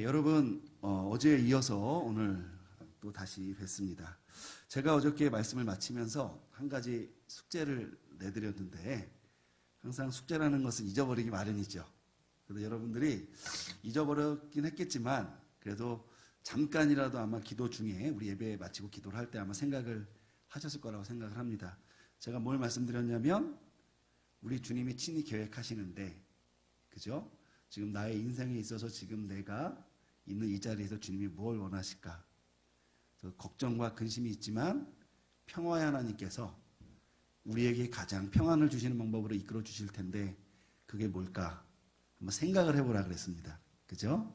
여러분 어제에 이어서 오늘 또 다시 뵙습니다. 제가 어저께 말씀을 마치면서 한 가지 숙제를 내드렸는데 항상 숙제라는 것은 잊어버리기 마련이죠. 그래서 여러분들이 잊어버렸긴 했겠지만 그래도 잠깐이라도 아마 기도 중에 우리 예배 마치고 기도를 할 때 아마 생각을 하셨을 거라고 생각을 합니다. 제가 뭘 말씀드렸냐면 우리 주님이 친히 계획하시는데 그죠? 지금 나의 인생에 있어서 지금 내가 있는 이 자리에서 주님이 뭘 원하실까? 걱정과 근심이 있지만 평화의 하나님께서 우리에게 가장 평안을 주시는 방법으로 이끌어 주실 텐데 그게 뭘까? 한번 생각을 해보라 그랬습니다. 그죠?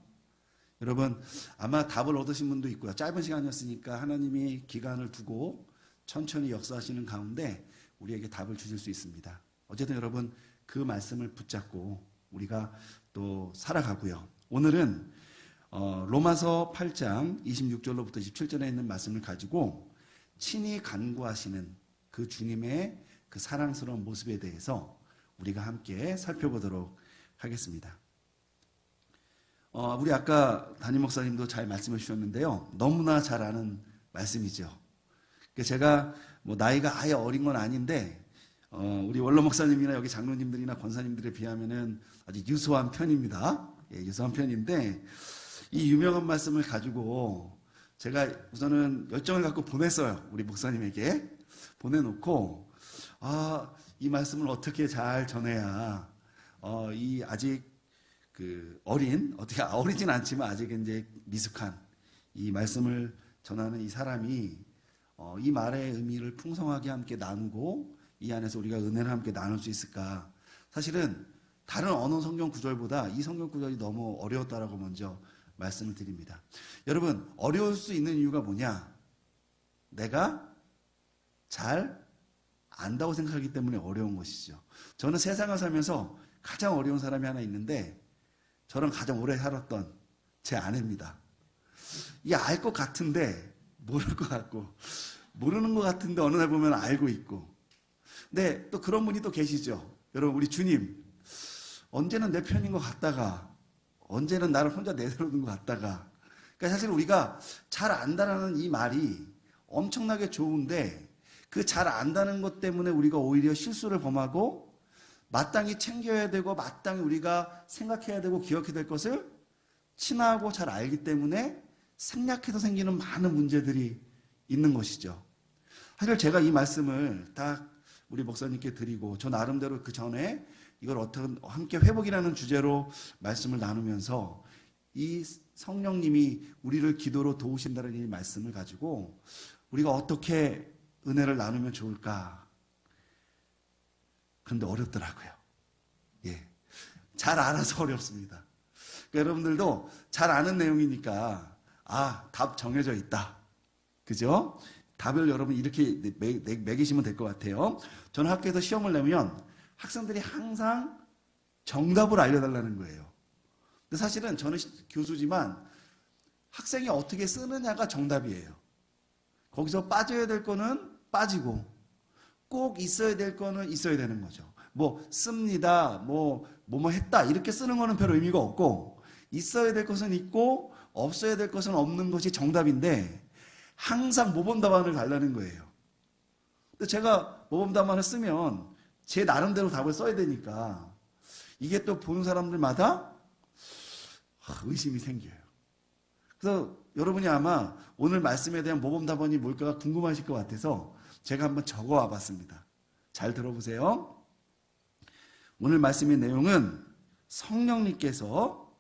여러분 아마 답을 얻으신 분도 있고요. 짧은 시간이었으니까 하나님이 기간을 두고 천천히 역사하시는 가운데 우리에게 답을 주실 수 있습니다. 어쨌든 여러분 그 말씀을 붙잡고 우리가 또 살아가고요. 오늘은 로마서 8장 26절로부터 27절에 있는 말씀을 가지고 친히 간구하시는 그 주님의 그 사랑스러운 모습에 대해서 우리가 함께 살펴보도록 하겠습니다. 우리 아까 담임 목사님도 잘 말씀해 주셨는데요. 너무나 잘 아는 말씀이죠. 제가 뭐 나이가 아예 어린 건 아닌데 우리 원로 목사님이나 여기 장로님들이나 권사님들에 비하면은 아주 유소한 편입니다. 예, 유소한 편인데 이 유명한 말씀을 가지고 제가 우선은 열정을 갖고 보냈어요. 우리 목사님에게 보내놓고 이 말씀을 어떻게 잘 전해야 이 아직 그 어리진 않지만 아직 이제 미숙한 이 말씀을 전하는 이 사람이 이 말의 의미를 풍성하게 함께 나누고 이 안에서 우리가 은혜를 함께 나눌 수 있을까? 사실은 다른 어느 성경 구절보다 이 성경 구절이 너무 어려웠다라고 먼저 말씀을 드립니다. 여러분 어려울 수 있는 이유가 뭐냐? 내가 잘 안다고 생각하기 때문에 어려운 것이죠. 저는 세상을 살면서 가장 어려운 사람이 하나 있는데 저랑 가장 오래 살았던 제 아내입니다. 이 알 것 같은데 모를 것 같고 모르는 것 같은데 어느 날 보면 알고 있고 근데 또 그런 분이 또 계시죠. 여러분 우리 주님 언제는 내 편인 것 같다가 언제는 나를 혼자 내세우는 것 같다가 그러니까 사실 우리가 잘 안다라는 이 말이 엄청나게 좋은데 그 잘 안다는 것 때문에 우리가 오히려 실수를 범하고 마땅히 챙겨야 되고 마땅히 우리가 생각해야 되고 기억해야 될 것을 친하고 잘 알기 때문에 생략해서 생기는 많은 문제들이 있는 것이죠. 사실 제가 이 말씀을 다 우리 목사님께 드리고 저 나름대로 그 전에 이걸 어떻게 함께 회복이라는 주제로 말씀을 나누면서 이 성령님이 우리를 기도로 도우신다는 이 말씀을 가지고 우리가 어떻게 은혜를 나누면 좋을까? 그런데 어렵더라고요. 예, 잘 알아서 어렵습니다. 그러니까 여러분들도 잘 아는 내용이니까 답 정해져 있다. 그죠? 답을 여러분 이렇게 매기시면 될 것 같아요. 저는 학교에서 시험을 내면 학생들이 항상 정답을 알려달라는 거예요. 근데 사실은 저는 교수지만 학생이 어떻게 쓰느냐가 정답이에요. 거기서 빠져야 될 거는 빠지고 꼭 있어야 될 거는 있어야 되는 거죠. 뭐 씁니다, 뭐 했다 이렇게 쓰는 거는 별 의미가 없고 있어야 될 것은 있고 없어야 될 것은 없는 것이 정답인데 항상 모범 답안을 달라는 거예요. 근데 제가 모범 답안을 쓰면 제 나름대로 답을 써야 되니까 이게 또 보는 사람들마다 의심이 생겨요. 그래서 여러분이 아마 오늘 말씀에 대한 모범 답안이 뭘까 궁금하실 것 같아서 제가 한번 적어와 봤습니다. 잘 들어보세요. 오늘 말씀의 내용은 성령님께서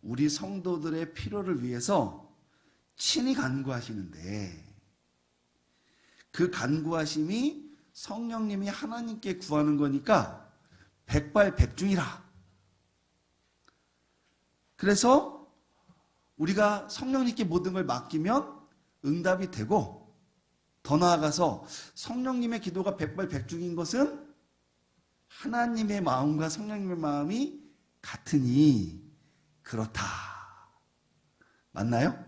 우리 성도들의 필요를 위해서 친히 간구하시는데 그 간구하심이 성령님이 하나님께 구하는 거니까 백발백중이라. 그래서 우리가 성령님께 모든 걸 맡기면 응답이 되고 더 나아가서 성령님의 기도가 백발백중인 것은 하나님의 마음과 성령님의 마음이 같으니 그렇다. 맞나요?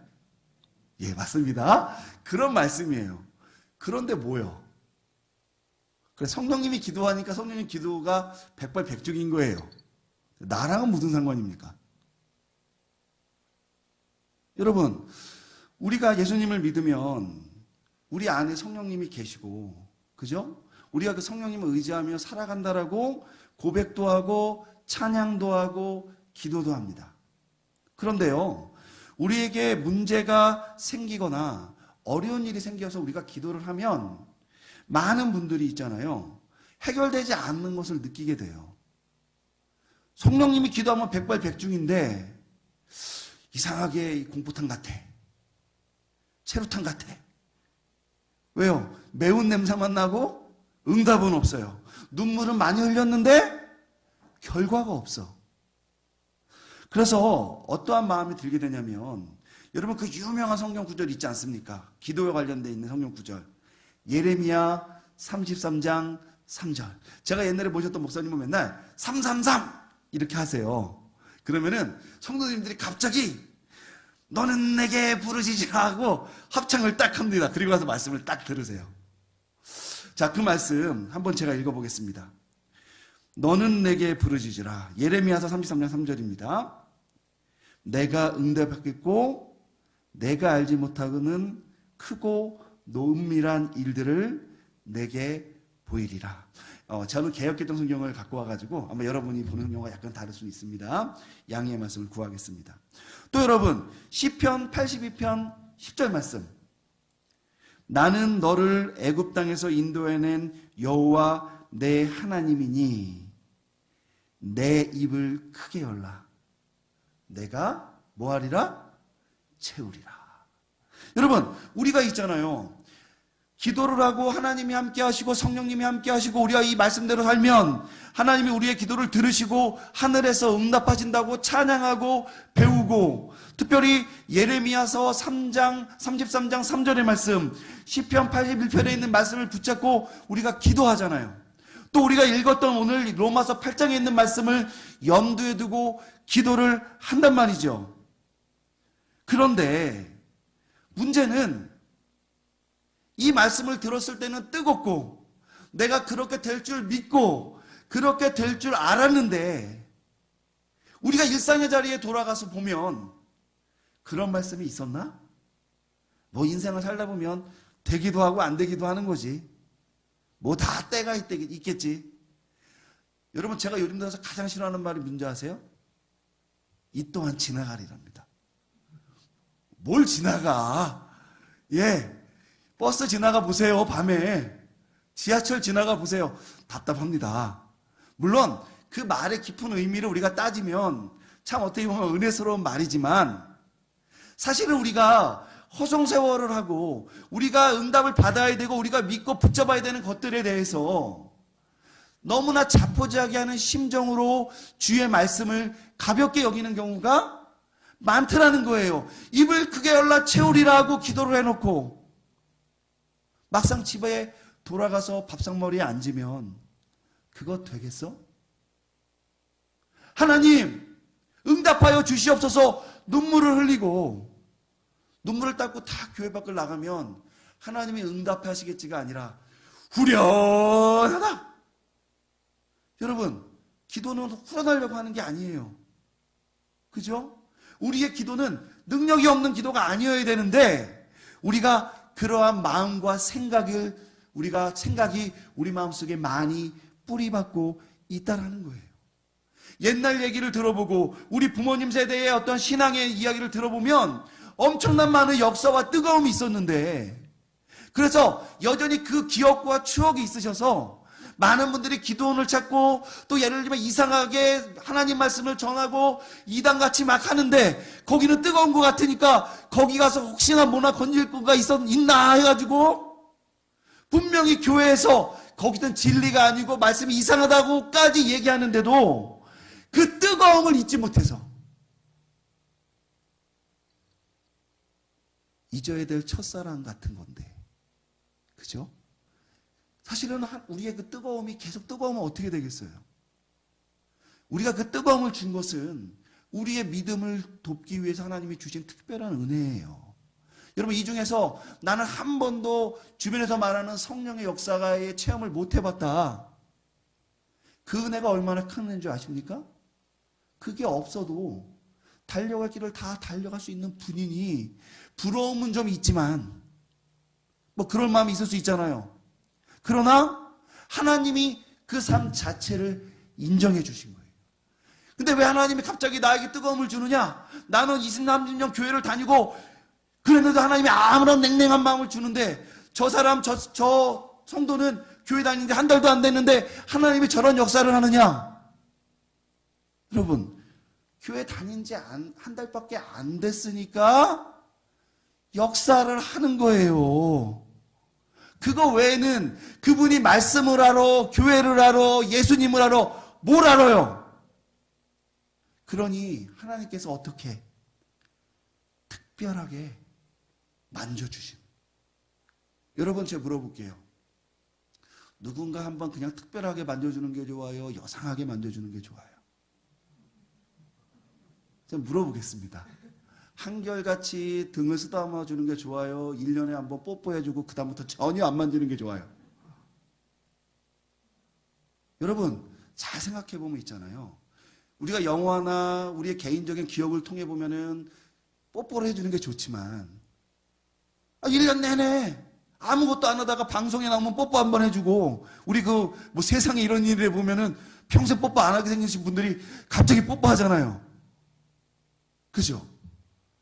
예, 맞습니다. 그런 말씀이에요. 그런데 뭐요? 그래 성령님이 기도하니까 성령님 기도가 백발백중인 거예요. 나랑은 무슨 상관입니까? 여러분, 우리가 예수님을 믿으면 우리 안에 성령님이 계시고, 그죠? 우리가 그 성령님을 의지하며 살아간다라고 고백도 하고 찬양도 하고 기도도 합니다. 그런데요, 우리에게 문제가 생기거나 어려운 일이 생겨서 우리가 기도를 하면 많은 분들이 있잖아요. 해결되지 않는 것을 느끼게 돼요. 성령님이 기도하면 백발백중인데 이상하게 공포탕 같아. 체류탕 같아. 왜요? 매운 냄새만 나고 응답은 없어요. 눈물은 많이 흘렸는데 결과가 없어. 그래서 어떠한 마음이 들게 되냐면, 여러분 그 유명한 성경 구절 있지 않습니까? 기도에 관련되어 있는 성경 구절. 예레미야 33장 3절. 제가 옛날에 모셨던 목사님은 맨날 333 이렇게 하세요. 그러면은 성도님들이 갑자기 너는 내게 부르짖으라 하고 합창을 딱 합니다. 그리고 나서 말씀을 딱 들으세요. 자, 그 말씀 한번 제가 읽어보겠습니다. 너는 내게 부르짖으라. 예레미야서 33장 3절입니다. 내가 응답하겠고 내가 알지 못하고는 크고 노은밀한 일들을 내게 보이리라. 저는 개역개정 성경을 갖고 와가지고 아마 여러분이 보는 성경과 약간 다를 수 있습니다. 양해의 말씀을 구하겠습니다. 또 여러분, 시편 82편 10절 말씀. 나는 너를 애굽 땅에서 인도해낸 여호와 내 하나님이니 내 입을 크게 열라. 내가 뭐하리라? 채우리라. 여러분, 우리가 있잖아요. 기도를 하고 하나님이 함께 하시고 성령님이 함께 하시고 우리가 이 말씀대로 살면 하나님이 우리의 기도를 들으시고 하늘에서 응답하신다고 찬양하고 배우고, 특별히 예레미야서 33장 3절의 말씀, 시편 81편에 있는 말씀을 붙잡고 우리가 기도하잖아요. 또 우리가 읽었던 오늘 로마서 8장에 있는 말씀을 염두에 두고 기도를 한단 말이죠. 그런데 문제는 이 말씀을 들었을 때는 뜨겁고 내가 그렇게 될 줄 믿고 그렇게 될 줄 알았는데 우리가 일상의 자리에 돌아가서 보면 그런 말씀이 있었나? 뭐 인생을 살다 보면 되기도 하고 안 되기도 하는 거지. 뭐 다 때가 있겠지. 여러분, 제가 요즘 들어서 가장 싫어하는 말이 뭔지 아세요? 이 또한 지나가리랍니다. 뭘 지나가? 예. 버스 지나가 보세요. 밤에 지하철 지나가 보세요. 답답합니다. 물론 그 말의 깊은 의미를 우리가 따지면 참 어떻게 보면 은혜스러운 말이지만, 사실은 우리가 허송세월을 하고 우리가 응답을 받아야 되고 우리가 믿고 붙잡아야 되는 것들에 대해서 너무나 자포자기하는 심정으로 주의 말씀을 가볍게 여기는 경우가 많더라는 거예요. 입을 크게 열라 채우리라 하고 기도를 해놓고 막상 집에 돌아가서 밥상머리에 앉으면 그거 되겠어? 하나님 응답하여 주시옵소서 눈물을 흘리고 눈물을 닦고 다 교회 밖을 나가면 하나님이 응답하시겠지가 아니라 후련하다. 여러분, 기도는 후련하려고 하는 게 아니에요. 그죠? 우리의 기도는 능력이 없는 기도가 아니어야 되는데 우리가 그러한 마음과 생각이 우리 마음속에 많이 뿌리박고 있다라는 거예요. 옛날 얘기를 들어보고 우리 부모님 세대의 어떤 신앙의 이야기를 들어보면 엄청난 많은 역사와 뜨거움이 있었는데, 그래서 여전히 그 기억과 추억이 있으셔서 많은 분들이 기도원을 찾고 또 예를 들면 이상하게 하나님 말씀을 전하고 이단같이 막 하는데 거기는 뜨거운 것 같으니까 거기 가서 혹시나 뭐나 건질 거가 있나 해가지고 분명히 교회에서 거기는 진리가 아니고 말씀이 이상하다고까지 얘기하는데도 그 뜨거움을 잊지 못해서 잊어야 될 첫사랑 같은 건데, 그죠? 사실은 우리의 그 뜨거움이 계속 뜨거우면 어떻게 되겠어요? 우리가 그 뜨거움을 준 것은 우리의 믿음을 돕기 위해서 하나님이 주신 특별한 은혜예요. 여러분, 이 중에서 나는 한 번도 주변에서 말하는 성령의 역사의 체험을 못 해봤다. 그 은혜가 얼마나 큰 은혜인 줄 아십니까? 그게 없어도 달려갈 길을 다 달려갈 수 있는 분이니 부러움은 좀 있지만 뭐 그럴 마음이 있을 수 있잖아요. 그러나 하나님이 그 삶 자체를 인정해 주신 거예요. 근데 왜 하나님이 갑자기 나에게 뜨거움을 주느냐? 나는 20, 30년 교회를 다니고 그랬는데 하나님이 아무런 냉랭한 마음을 주는데 저 사람, 저 성도는 교회 다니는데 한 달도 안 됐는데 하나님이 저런 역사를 하느냐? 여러분, 교회 다닌 지 한 달밖에 안 됐으니까 역사를 하는 거예요. 그거 외에는 그분이 말씀을 알아, 교회를 알아, 예수님을 알아, 뭘 알아요? 그러니 하나님께서 어떻게 특별하게 만져주신. 여러분, 제가 물어볼게요. 누군가 한번 그냥 특별하게 만져주는 게 좋아요? 여상하게 만져주는 게 좋아요? 제가 물어보겠습니다. 한결같이 등을 쓰다듬어 주는 게 좋아요? 1년에 한번 뽀뽀해주고 그 다음부터 전혀 안 만지는 게 좋아요? 여러분, 잘 생각해보면 있잖아요. 우리가 영화나 우리의 개인적인 기억을 통해 보면은 뽀뽀를 해주는 게 좋지만 1년 내내 아무것도 안 하다가 방송에 나오면 뽀뽀 한번 해주고, 우리 뭐 세상에 이런 일을 보면은 평생 뽀뽀 안 하게 생기신 분들이 갑자기 뽀뽀하잖아요. 그죠?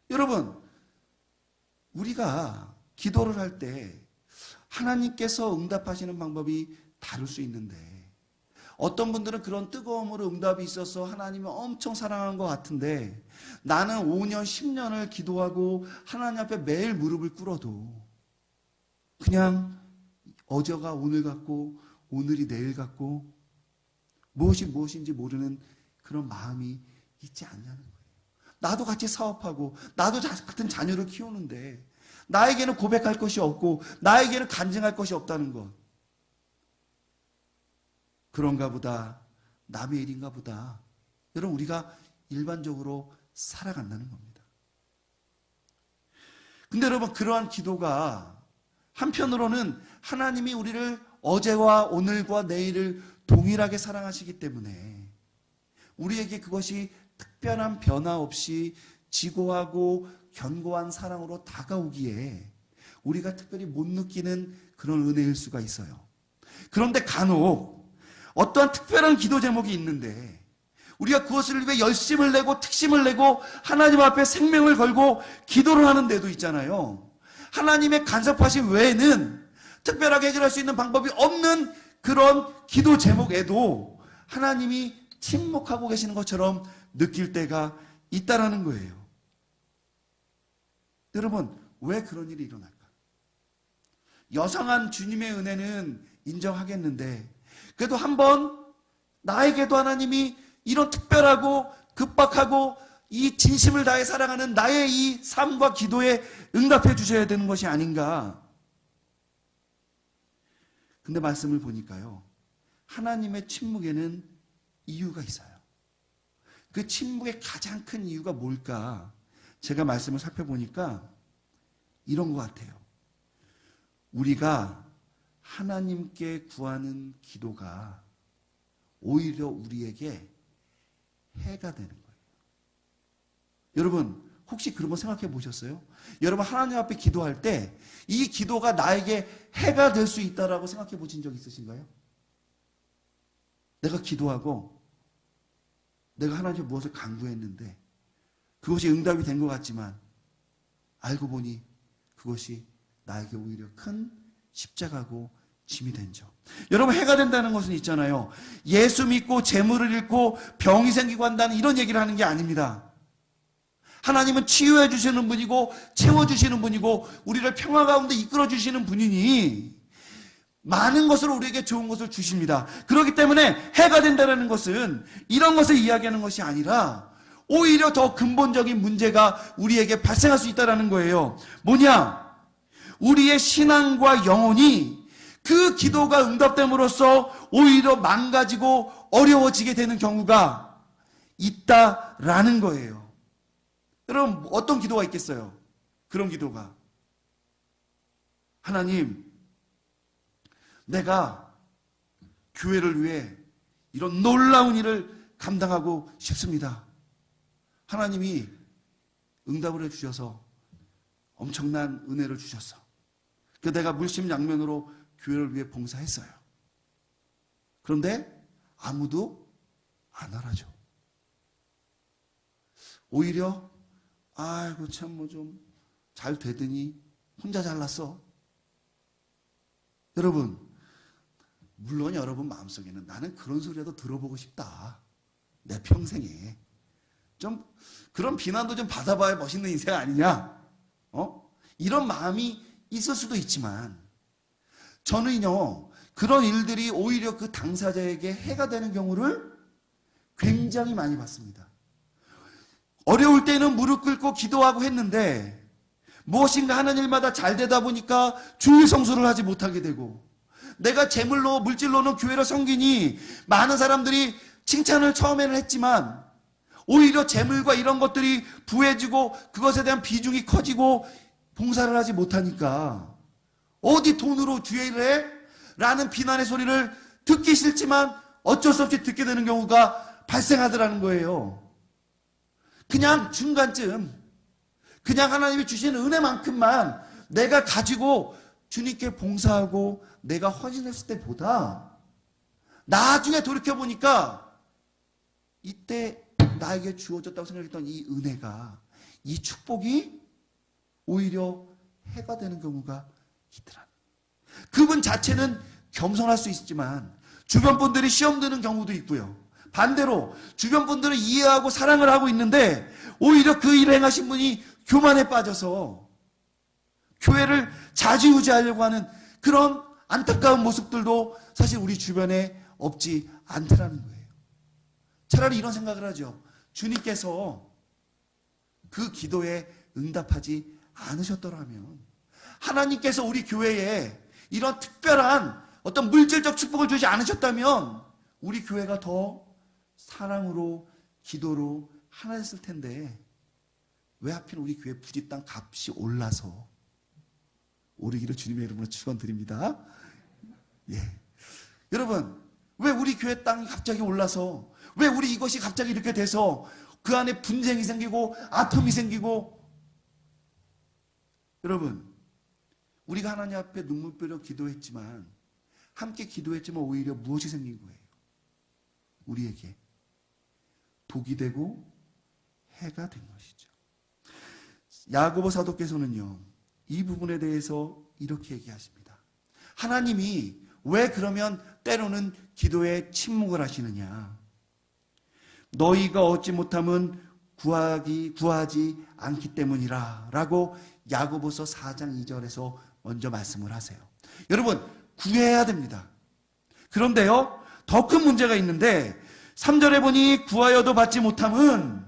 여러분, 우리가 기도를 할 때 하나님께서 응답하시는 방법이 다를 수 있는데, 어떤 분들은 그런 뜨거움으로 응답이 있어서 하나님을 엄청 사랑하는 것 같은데, 나는 5년, 10년을 기도하고 하나님 앞에 매일 무릎을 꿇어도 그냥 어제가 오늘 같고 오늘이 내일 같고 무엇이 무엇인지 모르는 그런 마음이 있지 않냐는 거예요. 나도 같이 사업하고 나도 같은 자녀를 키우는데 나에게는 고백할 것이 없고 나에게는 간증할 것이 없다는 것. 그런가 보다, 남의 일인가 보다. 여러분, 우리가 일반적으로 살아간다는 겁니다. 근데 여러분, 그러한 기도가 한편으로는 하나님이 우리를 어제와 오늘과 내일을 동일하게 사랑하시기 때문에 우리에게 그것이 특별한 변화 없이 지고하고 견고한 사랑으로 다가오기에 우리가 특별히 못 느끼는 그런 은혜일 수가 있어요. 그런데 간혹 어떠한 특별한 기도 제목이 있는데 우리가 그것을 위해 열심을 내고 특심을 내고 하나님 앞에 생명을 걸고 기도를 하는 데도 있잖아요. 하나님의 간섭하신 외에는 특별하게 해결할 수 있는 방법이 없는 그런 기도 제목에도 하나님이 침묵하고 계시는 것처럼 느낄 때가 있다라는 거예요. 여러분, 왜 그런 일이 일어날까? 여성한 주님의 은혜는 인정하겠는데 그래도 한번 나에게도 하나님이 이런 특별하고 급박하고 이 진심을 다해 사랑하는 나의 이 삶과 기도에 응답해 주셔야 되는 것이 아닌가. 근데 말씀을 보니까요, 하나님의 침묵에는 이유가 있어요. 그 침묵의 가장 큰 이유가 뭘까? 제가 말씀을 살펴보니까 이런 것 같아요. 우리가 하나님께 구하는 기도가 오히려 우리에게 해가 되는 거예요. 여러분, 혹시 그런 거 생각해 보셨어요? 여러분, 하나님 앞에 기도할 때 이 기도가 나에게 해가 될 수 있다라고 생각해 보신 적 있으신가요? 내가 기도하고 내가 하나님께 무엇을 간구했는데 그것이 응답이 된 것 같지만 알고 보니 그것이 나에게 오히려 큰 십자가고 짐이 된 적. 여러분, 해가 된다는 것은 있잖아요. 예수 믿고 재물을 잃고 병이 생기고 한다는 이런 얘기를 하는 게 아닙니다. 하나님은 치유해 주시는 분이고 채워주시는 분이고 우리를 평화 가운데 이끌어 주시는 분이니 많은 것을 우리에게 좋은 것을 주십니다. 그렇기 때문에 해가 된다는 것은 이런 것을 이야기하는 것이 아니라 오히려 더 근본적인 문제가 우리에게 발생할 수 있다는 거예요. 뭐냐? 우리의 신앙과 영혼이 그 기도가 응답됨으로써 오히려 망가지고 어려워지게 되는 경우가 있다라는 거예요. 여러분, 어떤 기도가 있겠어요? 그런 기도가, 하나님, 내가 교회를 위해 이런 놀라운 일을 감당하고 싶습니다. 하나님이 응답을 해주셔서 엄청난 은혜를 주셨어. 그 내가 물심양면으로 교회를 위해 봉사했어요. 그런데 아무도 안 알아줘. 오히려 아이고 참 뭐 좀 잘 되더니 혼자 잘났어. 여러분, 물론 여러분 마음속에는 나는 그런 소리라도 들어보고 싶다. 내 평생에. 좀 그런 비난도 좀 받아봐야 멋있는 인생 아니냐? 이런 마음이 있을 수도 있지만 저는요, 그런 일들이 오히려 그 당사자에게 해가 되는 경우를 굉장히 많이 봤습니다. 어려울 때는 무릎 꿇고 기도하고 했는데 무엇인가 하는 일마다 잘 되다 보니까 주일 성수를 하지 못하게 되고, 내가 재물로 물질로는 교회를 섬기니 많은 사람들이 칭찬을 처음에는 했지만 오히려 재물과 이런 것들이 부해지고 그것에 대한 비중이 커지고 봉사를 하지 못하니까 어디 돈으로 주일을 해? 라는 비난의 소리를 듣기 싫지만 어쩔 수 없이 듣게 되는 경우가 발생하더라는 거예요. 그냥 중간쯤, 그냥 하나님이 주시는 은혜만큼만 내가 가지고 주님께 봉사하고 내가 헌신했을 때보다 나중에 돌이켜보니까 이때 나에게 주어졌다고 생각했던 이 은혜가, 이 축복이 오히려 해가 되는 경우가 있더라. 그분 자체는 겸손할 수 있지만 주변 분들이 시험 드는 경우도 있고요. 반대로 주변 분들은 이해하고 사랑을 하고 있는데 오히려 그 일을 행하신 분이 교만에 빠져서 교회를 좌지우지하려고 하는 그런 안타까운 모습들도 사실 우리 주변에 없지 않더라는 거예요. 차라리 이런 생각을 하죠. 주님께서 그 기도에 응답하지 않으셨더라면, 하나님께서 우리 교회에 이런 특별한 어떤 물질적 축복을 주지 않으셨다면 우리 교회가 더 사랑으로 기도로 하나 했을 텐데 왜 하필 우리 교회 부지 땅 값이 올라서 오르기를 주님의 이름으로 축원드립니다. 예. 여러분, 왜 우리 교회 땅이 갑자기 올라서, 왜 우리 이것이 갑자기 이렇게 돼서 그 안에 분쟁이 생기고 아픔이 생기고, 여러분, 우리가 하나님 앞에 눈물 빼려 기도했지만, 함께 기도했지만 오히려 무엇이 생긴 거예요? 우리에게 독이 되고 해가 된 것이죠. 야고보 사도께서는요, 이 부분에 대해서 이렇게 얘기하십니다. 하나님이 왜 그러면 때로는 기도에 침묵을 하시느냐? 너희가 얻지 못함은 구하지 않기 때문이라 라고 야고보서 4장 2절에서 먼저 말씀을 하세요. 여러분, 구해야 됩니다. 그런데요, 더 큰 문제가 있는데 3절에 보니 구하여도 받지 못함은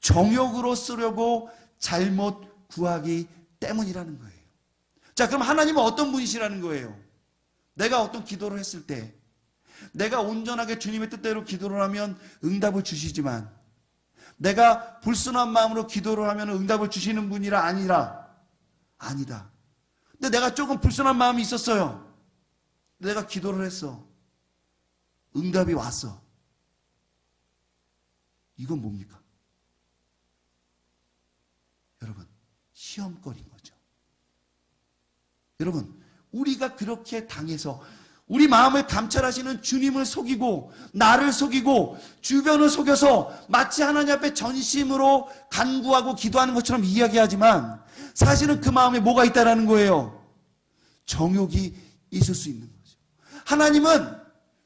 정욕으로 쓰려고 잘못 구하기 때문이라는 거예요. 자, 그럼 하나님은 어떤 분이시라는 거예요? 내가 어떤 기도를 했을 때 내가 온전하게 주님의 뜻대로 기도를 하면 응답을 주시지만, 내가 불순한 마음으로 기도를 하면 응답을 주시는 분이라 아니다. 근데 내가 조금 불순한 마음이 있었어요. 내가 기도를 했어. 응답이 왔어. 이건 뭡니까? 여러분, 시험거리인 거죠. 여러분, 우리가 그렇게 당해서 우리 마음을 감찰하시는 주님을 속이고 나를 속이고 주변을 속여서 마치 하나님 앞에 전심으로 간구하고 기도하는 것처럼 이야기하지만 사실은 그 마음에 뭐가 있다라는 거예요? 정욕이 있을 수 있는 거죠. 하나님은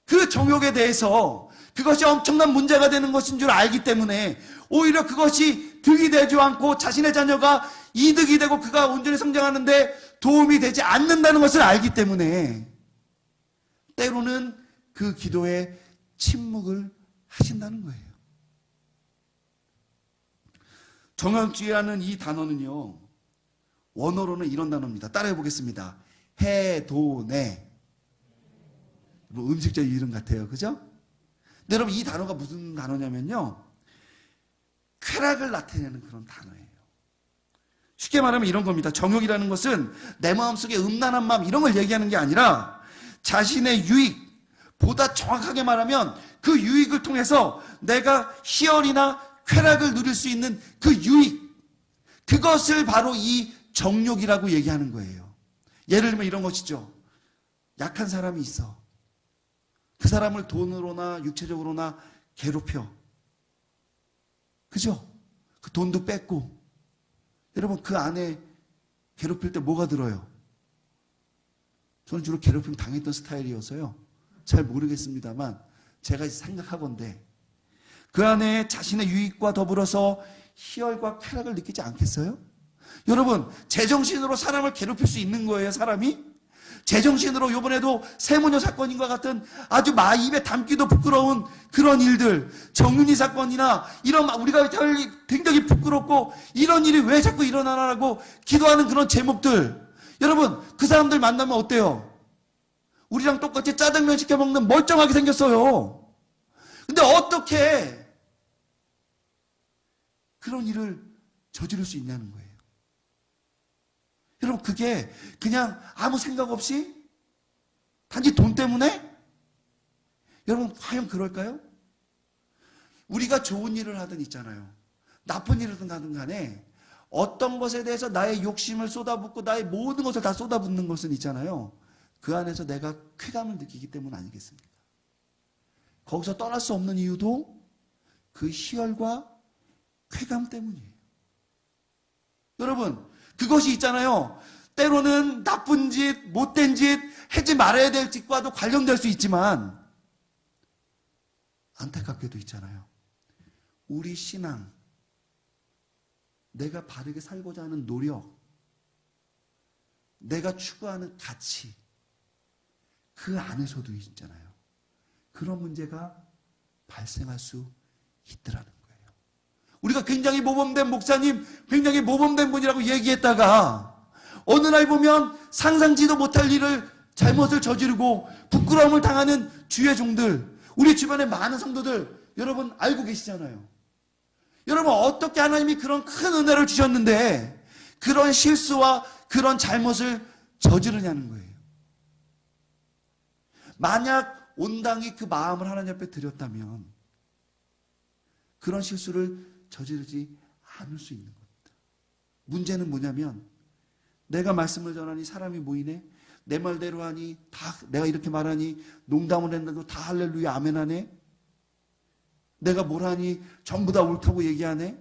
그 정욕에 대해서 그것이 엄청난 문제가 되는 것인 줄 알기 때문에 오히려 그것이 득이 되지 않고 자신의 자녀가 이득이 되고 그가 온전히 성장하는데 도움이 되지 않는다는 것을 알기 때문에 때로는 그 기도에 침묵을 하신다는 거예요. 정욕주의라는 이 단어는요, 원어로는 이런 단어입니다. 따라해 보겠습니다. 해도네. 뭐 음식점 이름 같아요. 그죠? 근데 여러분, 이 단어가 무슨 단어냐면요, 쾌락을 나타내는 그런 단어예요. 쉽게 말하면 이런 겁니다. 정욕이라는 것은 내 마음속에 음란한 마음 이런 걸 얘기하는 게 아니라 자신의 유익, 보다 정확하게 말하면 그 유익을 통해서 내가 희열이나 쾌락을 누릴 수 있는 그 유익, 그것을 바로 이 정욕이라고 얘기하는 거예요. 예를 들면 이런 것이죠. 약한 사람이 있어. 그 사람을 돈으로나 육체적으로나 괴롭혀. 그죠? 그 돈도 뺏고. 여러분, 그 안에 괴롭힐 때 뭐가 들어요? 저는 주로 괴롭힘 당했던 스타일이어서요. 잘 모르겠습니다만 제가 생각하건대 그 안에 자신의 유익과 더불어서 희열과 쾌락을 느끼지 않겠어요? 여러분, 제정신으로 사람을 괴롭힐 수 있는 거예요, 사람이? 제정신으로 이번에도 세모녀 사건인과 같은 아주 입에 담기도 부끄러운 그런 일들, 정윤희 사건이나 이런 우리가 굉장히 부끄럽고 이런 일이 왜 자꾸 일어나라고 기도하는 그런 제목들, 여러분, 그 사람들 만나면 어때요? 우리랑 똑같이 짜장면 시켜 먹는 멀쩡하게 생겼어요. 근데 어떻게 그런 일을 저지를 수 있냐는 거예요. 여러분, 그게 그냥 아무 생각 없이 단지 돈 때문에? 여러분, 과연 그럴까요? 우리가 좋은 일을 하든 있잖아요. 나쁜 일을 하든 간에 어떤 것에 대해서 나의 욕심을 쏟아붓고 나의 모든 것을 다 쏟아붓는 것은 있잖아요. 그 안에서 내가 쾌감을 느끼기 때문 아니겠습니까? 거기서 떠날 수 없는 이유도 그 희열과 쾌감 때문이에요. 여러분, 그것이 있잖아요. 때로는 나쁜 짓, 못된 짓, 하지 말아야 될 짓과도 관련될 수 있지만 안타깝게도 있잖아요. 우리 신앙, 내가 바르게 살고자 하는 노력, 내가 추구하는 가치, 그 안에서도 있잖아요. 그런 문제가 발생할 수 있더라는 거예요. 우리가 굉장히 모범된 목사님, 굉장히 모범된 분이라고 얘기했다가 어느 날 보면 상상지도 못할 일을, 잘못을 저지르고 부끄러움을 당하는 주의 종들, 우리 주변에 많은 성도들 여러분 알고 계시잖아요. 여러분, 어떻게 하나님이 그런 큰 은혜를 주셨는데 그런 실수와 그런 잘못을 저지르냐는 거예요. 만약 온당히 그 마음을 하나님 앞에 드렸다면 그런 실수를 저지르지 않을 수 있는 겁니다. 문제는 뭐냐면 내가 말씀을 전하니 사람이 모이네, 내 말대로 하니 다 내가 이렇게 말하니 농담을 했는데도 다 할렐루야 아멘 하네, 내가 뭘 하니 전부 다 옳다고 얘기하네.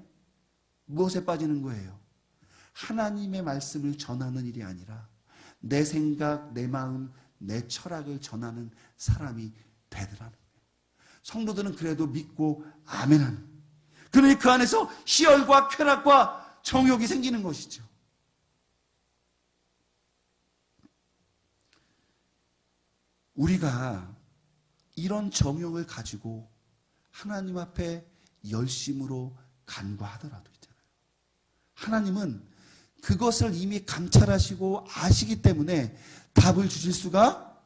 무엇에 빠지는 거예요? 하나님의 말씀을 전하는 일이 아니라 내 생각, 내 마음, 내 철학을 전하는 사람이 되더라는 거예요. 성도들은 그래도 믿고 아멘하는, 그러니 그 안에서 희열과 쾌락과 정욕이 생기는 것이죠. 우리가 이런 정욕을 가지고 하나님 앞에 열심으로 간구하더라도 있잖아요. 하나님은 그것을 이미 감찰하시고 아시기 때문에 답을 주실 수가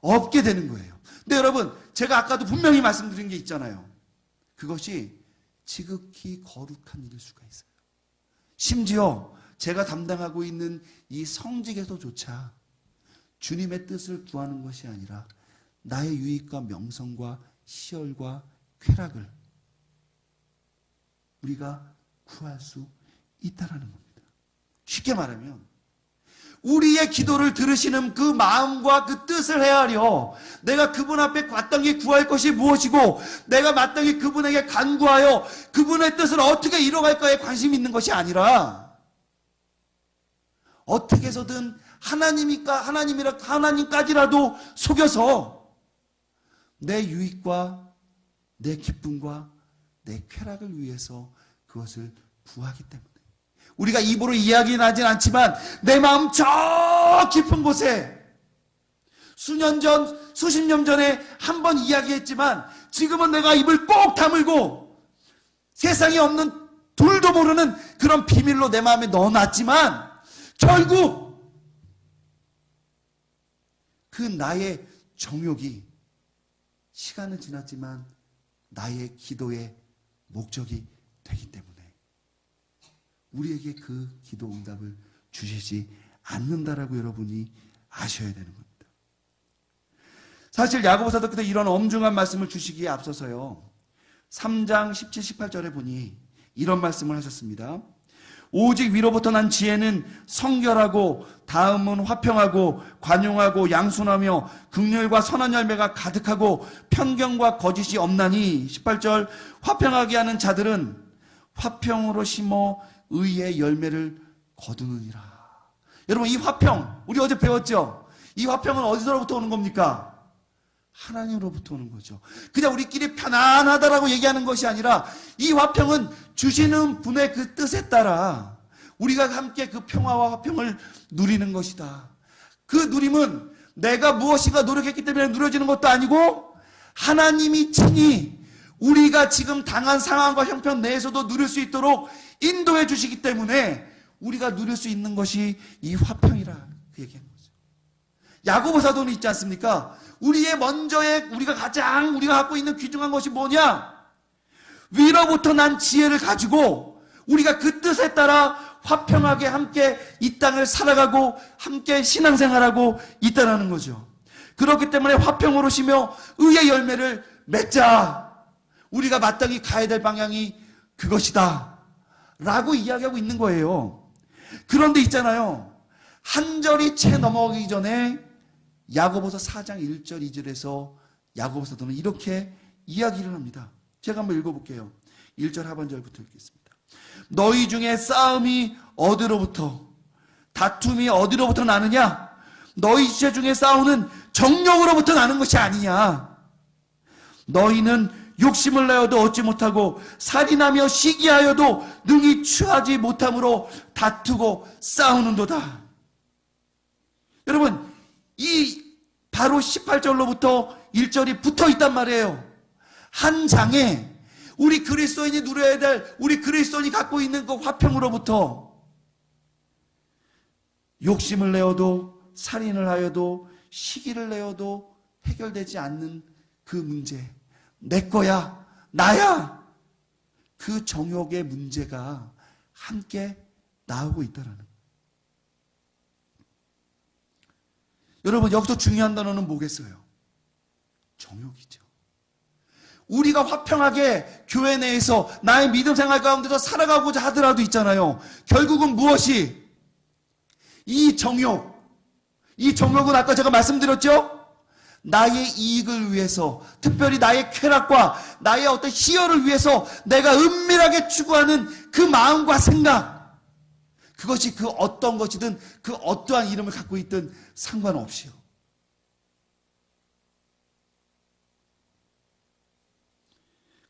없게 되는 거예요. 근데 여러분, 제가 아까도 분명히 말씀드린 게 있잖아요. 그것이 지극히 거룩한 일일 수가 있어요. 심지어 제가 담당하고 있는 이 성직에서조차 주님의 뜻을 구하는 것이 아니라 나의 유익과 명성과 희열과 쾌락을 우리가 구할 수 있다라는 겁니다. 쉽게 말하면 우리의 기도를 들으시는 그 마음과 그 뜻을 헤아려 내가 그분 앞에 마땅히 구할 것이 무엇이고 내가 마땅히 그분에게 간구하여 그분의 뜻을 어떻게 이뤄갈까에 관심이 있는 것이 아니라 어떻게 해서든 하나님까지라도 속여서 내 유익과 내 기쁨과 내 쾌락을 위해서 그것을 구하기 때문에 우리가 입으로 이야기는 하진 않지만 내 마음 저 깊은 곳에 수년 전, 수십 년 전에 한 번 이야기했지만 지금은 내가 입을 꼭 다물고 세상에 없는 둘도 모르는 그런 비밀로 내 마음에 넣어놨지만 결국 그 나의 정욕이 시간은 지났지만 나의 기도의 목적이 되기 때문에 우리에게 그 기도 응답을 주시지 않는다라고 여러분이 아셔야 되는 겁니다. 사실 야고보 사도께서 이런 엄중한 말씀을 주시기에 앞서서요, 3장 17, 18절에 보니 이런 말씀을 하셨습니다. 오직 위로부터 난 지혜는 성결하고 다음은 화평하고 관용하고 양순하며 긍휼과 선한 열매가 가득하고 편견과 거짓이 없나니 18절 화평하게 하는 자들은 화평으로 심어 의의 열매를 거두느니라. 여러분 이 화평 우리 어제 배웠죠? 이 화평은 어디서부터 오는 겁니까? 하나님으로부터 오는 거죠. 그냥 우리끼리 편안하다라고 얘기하는 것이 아니라 이 화평은 주시는 분의 그 뜻에 따라 우리가 함께 그 평화와 화평을 누리는 것이다. 그 누림은 내가 무엇인가 노력했기 때문에 누려지는 것도 아니고 하나님이 친히 우리가 지금 당한 상황과 형편 내에서도 누릴 수 있도록 인도해 주시기 때문에 우리가 누릴 수 있는 것이 이 화평이라 그 얘기하는 거죠. 야고보 사도는 있지 않습니까? 우리의 먼저의 우리가 갖고 있는 귀중한 것이 뭐냐? 위로부터 난 지혜를 가지고 우리가 그 뜻에 따라 화평하게 함께 이 땅을 살아가고 함께 신앙생활하고 있다는 거죠. 그렇기 때문에 화평으로 쉬며 의의 열매를 맺자. 우리가 마땅히 가야 될 방향이 그것이다 라고 이야기하고 있는 거예요. 그런데 있잖아요, 한 절이 채 넘어가기 전에 야고보서 4장 1절 2절에서 야고보 사도는 이렇게 이야기를 합니다. 제가 한번 읽어볼게요. 1절 하반절부터 읽겠습니다. 너희 중에 싸움이 어디로부터 다툼이 어디로부터 나느냐? 너희 지체 중에 싸우는 정욕으로부터 나는 것이 아니냐? 너희는 욕심을 내어도 얻지 못하고 살인하며 시기하여도 능히 취하지 못함으로 다투고 싸우는도다. 여러분 이 바로 18절로부터 1절이 붙어 있단 말이에요. 한 장에 우리 그리스도인이 누려야 될, 우리 그리스도인이 갖고 있는 그 화평으로부터 욕심을 내어도 살인을 하여도 시기를 내어도 해결되지 않는 그 문제, 내 거야, 나야, 그 정욕의 문제가 함께 나오고 있다는 거예요. 여러분 여기서 중요한 단어는 뭐겠어요? 정욕이죠. 우리가 화평하게 교회 내에서 나의 믿음 생활 가운데서 살아가고자 하더라도 있잖아요. 결국은 무엇이? 이 정욕은 아까 제가 말씀드렸죠? 나의 이익을 위해서, 특별히 나의 쾌락과 나의 어떤 희열을 위해서 내가 은밀하게 추구하는 그 마음과 생각, 그것이 그 어떤 것이든 그 어떠한 이름을 갖고 있든 상관없이요.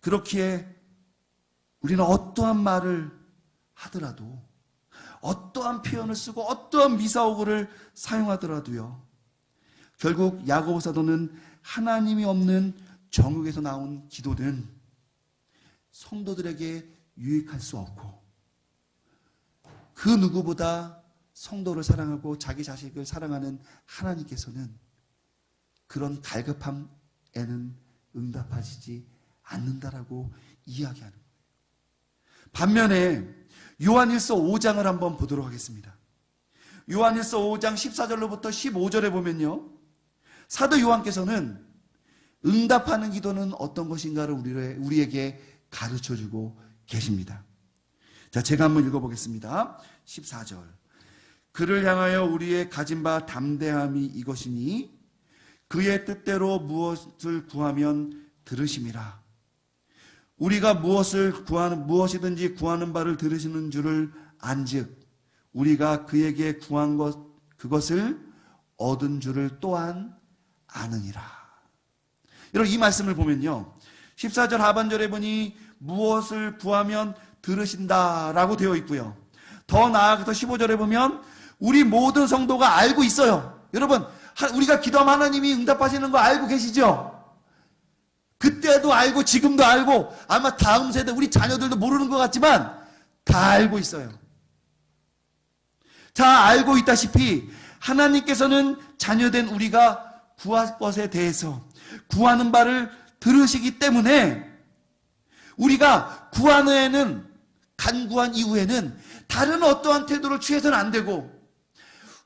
그렇기에 우리는 어떠한 말을 하더라도, 어떠한 표현을 쓰고 어떠한 미사오구를 사용하더라도요, 결국 야고보 사도는 하나님이 없는 정욕에서 나온 기도는 성도들에게 유익할 수 없고, 그 누구보다 성도를 사랑하고 자기 자식을 사랑하는 하나님께서는 그런 갈급함에는 응답하시지 않는다라고 이야기하는 거예요. 반면에 요한일서 5장을 한번 보도록 하겠습니다. 요한일서 5장 14절로부터 15절에 보면요, 사도 요한께서는 응답하는 기도는 어떤 것인가를 우리에게 가르쳐주고 계십니다. 자, 제가 한번 읽어보겠습니다. 14절. 그를 향하여 우리의 가진 바 담대함이 이것이니 그의 뜻대로 무엇을 구하면 들으심이라. 우리가 무엇이든지 구하는 바를 들으시는 줄을 안즉 우리가 그에게 구한 그것을 얻은 줄을 또한 아느니라. 여러분 이 말씀을 보면요, 14절 하반절에 보니 무엇을 구하면 들으신다라고 되어 있고요, 더 나아가서 15절에 보면 우리 모든 성도가 알고 있어요. 여러분 우리가 기도하면 하나님이 응답하시는 거 알고 계시죠? 그때도 알고 지금도 알고 아마 다음 세대 우리 자녀들도 모르는 것 같지만 다 알고 있어요. 다 알고 있다시피 하나님께서는 자녀된 우리가 구할 것에 대해서 구하는 바를 들으시기 때문에 우리가 구하는 간구한 이후에는 다른 어떠한 태도를 취해서는 안 되고,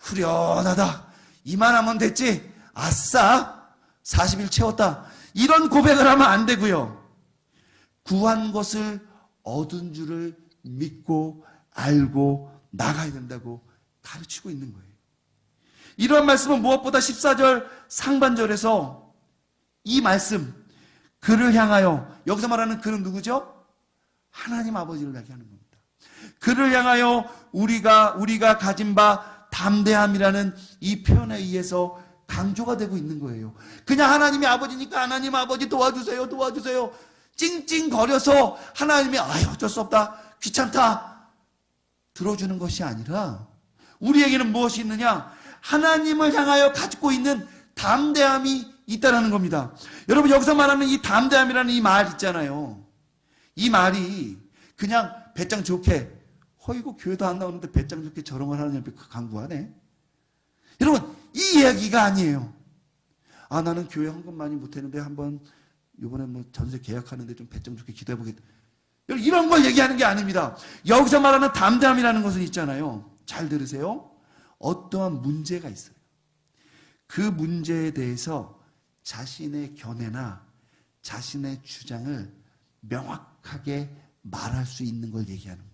후련하다, 이만하면 됐지, 아싸 40일 채웠다, 이런 고백을 하면 안 되고요, 구한 것을 얻은 줄을 믿고 알고 나가야 된다고 가르치고 있는 거예요. 이런 말씀은 무엇보다 14절 상반절에서 이 말씀, 그를 향하여, 여기서 말하는 그는 누구죠? 하나님 아버지를 얘기하는 겁니다. 그를 향하여 우리가 가진 바 담대함이라는 이 표현에 의해서 강조가 되고 있는 거예요. 그냥 하나님이 아버지니까 하나님 아버지 도와주세요, 도와주세요. 찡찡거려서 하나님이 어쩔 수 없다, 귀찮다 들어주는 것이 아니라 우리에게는 무엇이 있느냐? 하나님을 향하여 가지고 있는 담대함이 있다는 겁니다. 여러분, 여기서 말하는 이 담대함이라는 이 말 있잖아요. 이 말이 그냥 배짱 좋게, 허이고 교회도 안 나오는데 배짱 좋게 저런 걸 하나님 앞에 강구하네. 여러분, 이 이야기가 아니에요. 나는 교회 헌금 많이 못했는데 한번 이번에 뭐 전세 계약하는데 좀 배짱 좋게 기도해보겠다. 이런 걸 얘기하는 게 아닙니다. 여기서 말하는 담대함이라는 것은 있잖아요. 잘 들으세요. 어떠한 문제가 있어요. 그 문제에 대해서 자신의 견해나 자신의 주장을 명확하게 말할 수 있는 걸 얘기하는 거예요.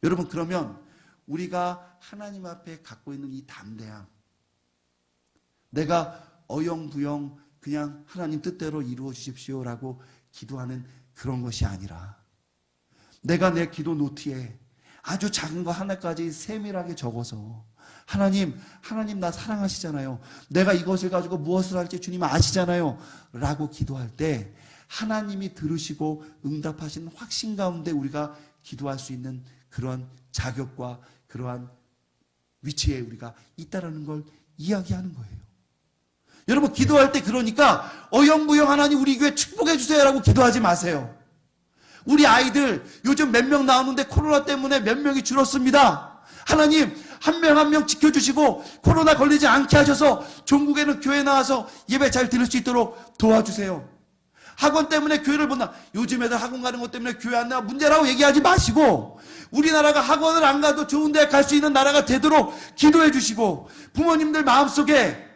여러분, 그러면 우리가 하나님 앞에 갖고 있는 이 담대함, 내가 어영부영 그냥 하나님 뜻대로 이루어 주십시오라고 기도하는 그런 것이 아니라, 내가 내 기도 노트에 아주 작은 거 하나까지 세밀하게 적어서 하나님 나 사랑하시잖아요. 내가 이것을 가지고 무엇을 할지 주님 아시잖아요. 라고 기도할 때 하나님이 들으시고 응답하시는 확신 가운데 우리가 기도할 수 있는 그런 자격과 그러한 위치에 우리가 있다라는 걸 이야기하는 거예요. 여러분, 기도할 때 그러니까 어영부영 하나님 우리 교회 축복해 주세요 라고 기도하지 마세요. 우리 아이들 요즘 몇 명 나오는데 코로나 때문에 몇 명이 줄었습니다. 하나님 한 명 한 명 지켜주시고 코로나 걸리지 않게 하셔서 전국에는 교회 나와서 예배 잘 들을 수 있도록 도와주세요. 학원 때문에 교회를 못 나, 요즘 애들 학원 가는 것 때문에 교회 안 나와 문제라고 얘기하지 마시고, 우리나라가 학원을 안 가도 좋은 데 갈 수 있는 나라가 되도록 기도해 주시고, 부모님들 마음속에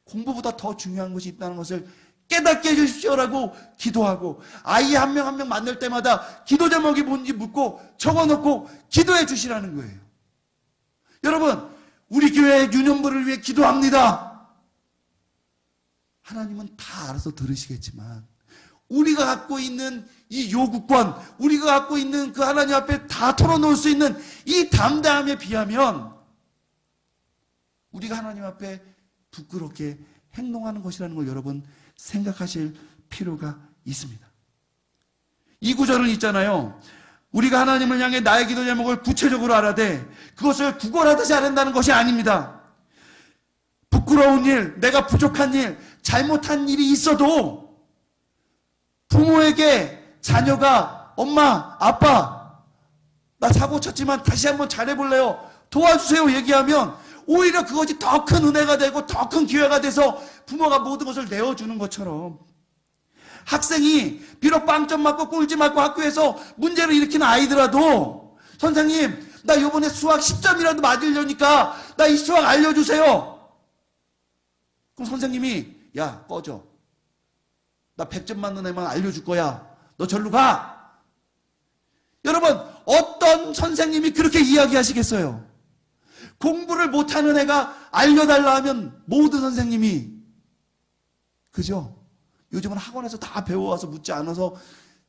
공부보다 더 중요한 것이 있다는 것을 깨닫게 해주십시오라고 기도하고, 아이 한 명 한 명 만날 때마다 기도 제목이 뭔지 묻고 적어놓고 기도해 주시라는 거예요. 여러분, 우리 교회의 유년부를 위해 기도합니다. 하나님은 다 알아서 들으시겠지만 우리가 갖고 있는 이 요구권, 우리가 갖고 있는 그 하나님 앞에 다 털어놓을 수 있는 이 담대함에 비하면 우리가 하나님 앞에 부끄럽게 행동하는 것이라는 걸 여러분 생각하실 필요가 있습니다. 이 구절은 있잖아요. 우리가 하나님을 향해 나의 기도 제목을 구체적으로 알아되 그것을 구걸하듯이 아는다는 것이 아닙니다. 부끄러운 일, 내가 부족한 일, 잘못한 일이 있어도 부모에게 자녀가 엄마, 아빠, 나 사고 쳤지만 다시 한번 잘해볼래요, 도와주세요 얘기하면 오히려 그것이 더 큰 은혜가 되고 더 큰 기회가 돼서 부모가 모든 것을 내어주는 것처럼, 학생이 비록 빵점 맞고 꼴찌 맞고 학교에서 문제를 일으키는 아이더라도 선생님 나 이번에 수학 10점이라도 맞으려니까 나 이 수학 알려주세요. 그럼 선생님이 야 꺼져, 나 100점 맞는 애만 알려줄 거야, 너 절로 가. 여러분, 어떤 선생님이 그렇게 이야기하시겠어요? 공부를 못하는 애가 알려달라 하면 모든 선생님이, 그죠? 요즘은 학원에서 다 배워와서 묻지 않아서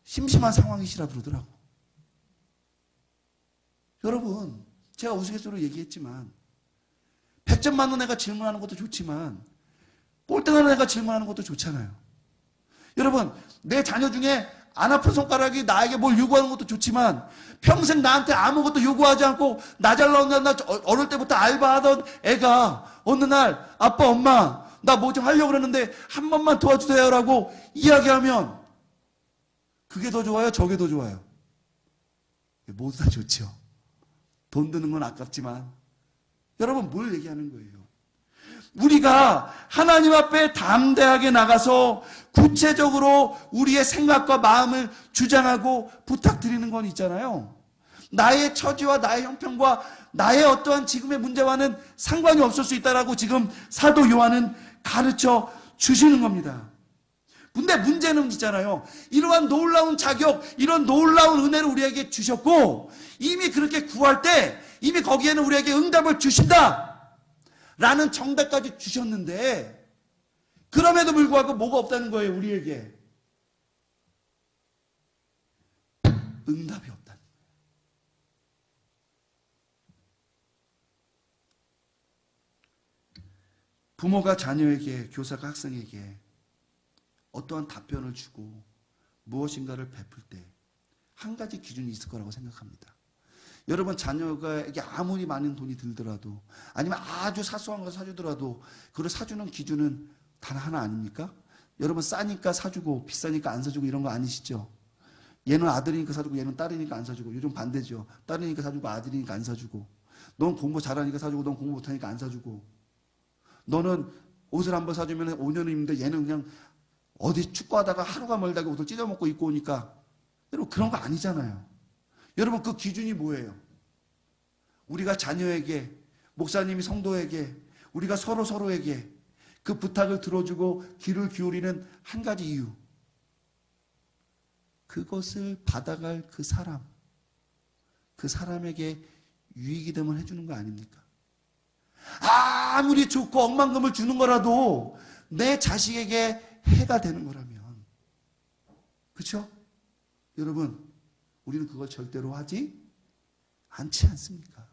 심심한 상황이시라 그러더라고. 여러분, 제가 우스갯소리로 얘기했지만 100점 맞는 애가 질문하는 것도 좋지만 꼴등하는 애가 질문하는 것도 좋잖아요. 여러분, 내 자녀 중에 안 아픈 손가락이 나에게 뭘 요구하는 것도 좋지만 평생 나한테 아무것도 요구하지 않고 나 잘 나온다, 나 어릴 때부터 알바하던 애가 어느 날 아빠 엄마 나 뭐 좀 하려고 그러는데 한 번만 도와주세요 라고 이야기하면 그게 더 좋아요, 저게 더 좋아요? 모두 다 좋죠. 돈 드는 건 아깝지만. 여러분, 뭘 얘기하는 거예요? 우리가 하나님 앞에 담대하게 나가서 구체적으로 우리의 생각과 마음을 주장하고 부탁드리는 건 있잖아요. 나의 처지와 나의 형편과 나의 어떠한 지금의 문제와는 상관이 없을 수 있다라고 지금 사도 요한은 가르쳐 주시는 겁니다. 근데 문제는 있잖아요. 이러한 놀라운 자격, 이런 놀라운 은혜를 우리에게 주셨고, 이미 그렇게 구할 때 이미 거기에는 우리에게 응답을 주신다 라는 정답까지 주셨는데, 그럼에도 불구하고 뭐가 없다는 거예요. 우리에게 응답이 없다는 거예요. 부모가 자녀에게, 교사가 학생에게 어떠한 답변을 주고 무엇인가를 베풀 때 한 가지 기준이 있을 거라고 생각합니다. 여러분, 자녀에게 아무리 많은 돈이 들더라도, 아니면 아주 사소한 걸 사주더라도 그걸 사주는 기준은 단 하나 아닙니까? 여러분, 싸니까 사주고 비싸니까 안 사주고 이런 거 아니시죠? 얘는 아들이니까 사주고 얘는 딸이니까 안 사주고, 요즘 반대죠. 딸이니까 사주고 아들이니까 안 사주고, 넌 공부 잘하니까 사주고 넌 공부 못하니까 안 사주고, 너는 옷을 한번 사주면 5년 입는데 얘는 그냥 어디 축구하다가 하루가 멀다고 옷을 찢어먹고 입고 오니까. 여러분, 그런 거 아니잖아요. 여러분, 그 기준이 뭐예요? 우리가 자녀에게, 목사님이 성도에게, 우리가 서로에게 그 부탁을 들어주고 귀를 기울이는 한 가지 이유, 그것을 받아갈 그 사람에게 유익이 되면 해주는 거 아닙니까? 아무리 좋고 억만금을 주는 거라도 내 자식에게 해가 되는 거라면, 그렇죠? 여러분, 우리는 그걸 절대로 하지 않지 않습니까?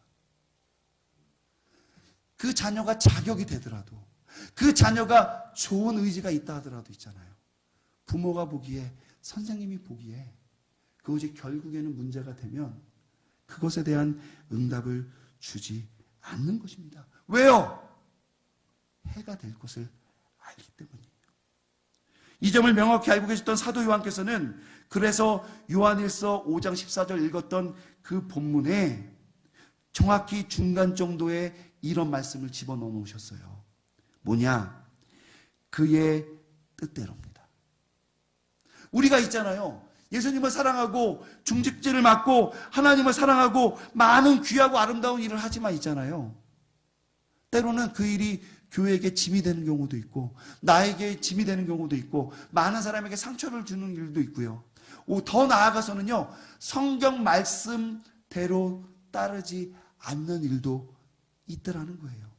그 자녀가 자격이 되더라도, 그 자녀가 좋은 의지가 있다 하더라도 있잖아요. 부모가 보기에, 선생님이 보기에 그것이 결국에는 문제가 되면 그것에 대한 응답을 주지 않는 것입니다. 왜요? 해가 될 것을 알기 때문이에요. 이 점을 명확히 알고 계셨던 사도 요한께서는 그래서 요한일서 5장 14절 읽었던 그 본문에 정확히 중간 정도의 이런 말씀을 집어넣어 놓으셨어요. 뭐냐? 그의 뜻대로입니다. 우리가 있잖아요. 예수님을 사랑하고 중직제를 맡고 하나님을 사랑하고 많은 귀하고 아름다운 일을 하지만 있잖아요. 때로는 그 일이 교회에게 짐이 되는 경우도 있고, 나에게 짐이 되는 경우도 있고, 많은 사람에게 상처를 주는 일도 있고요. 더 나아가서는요, 성경 말씀대로 따르지 않는 일도 있더라는 거예요.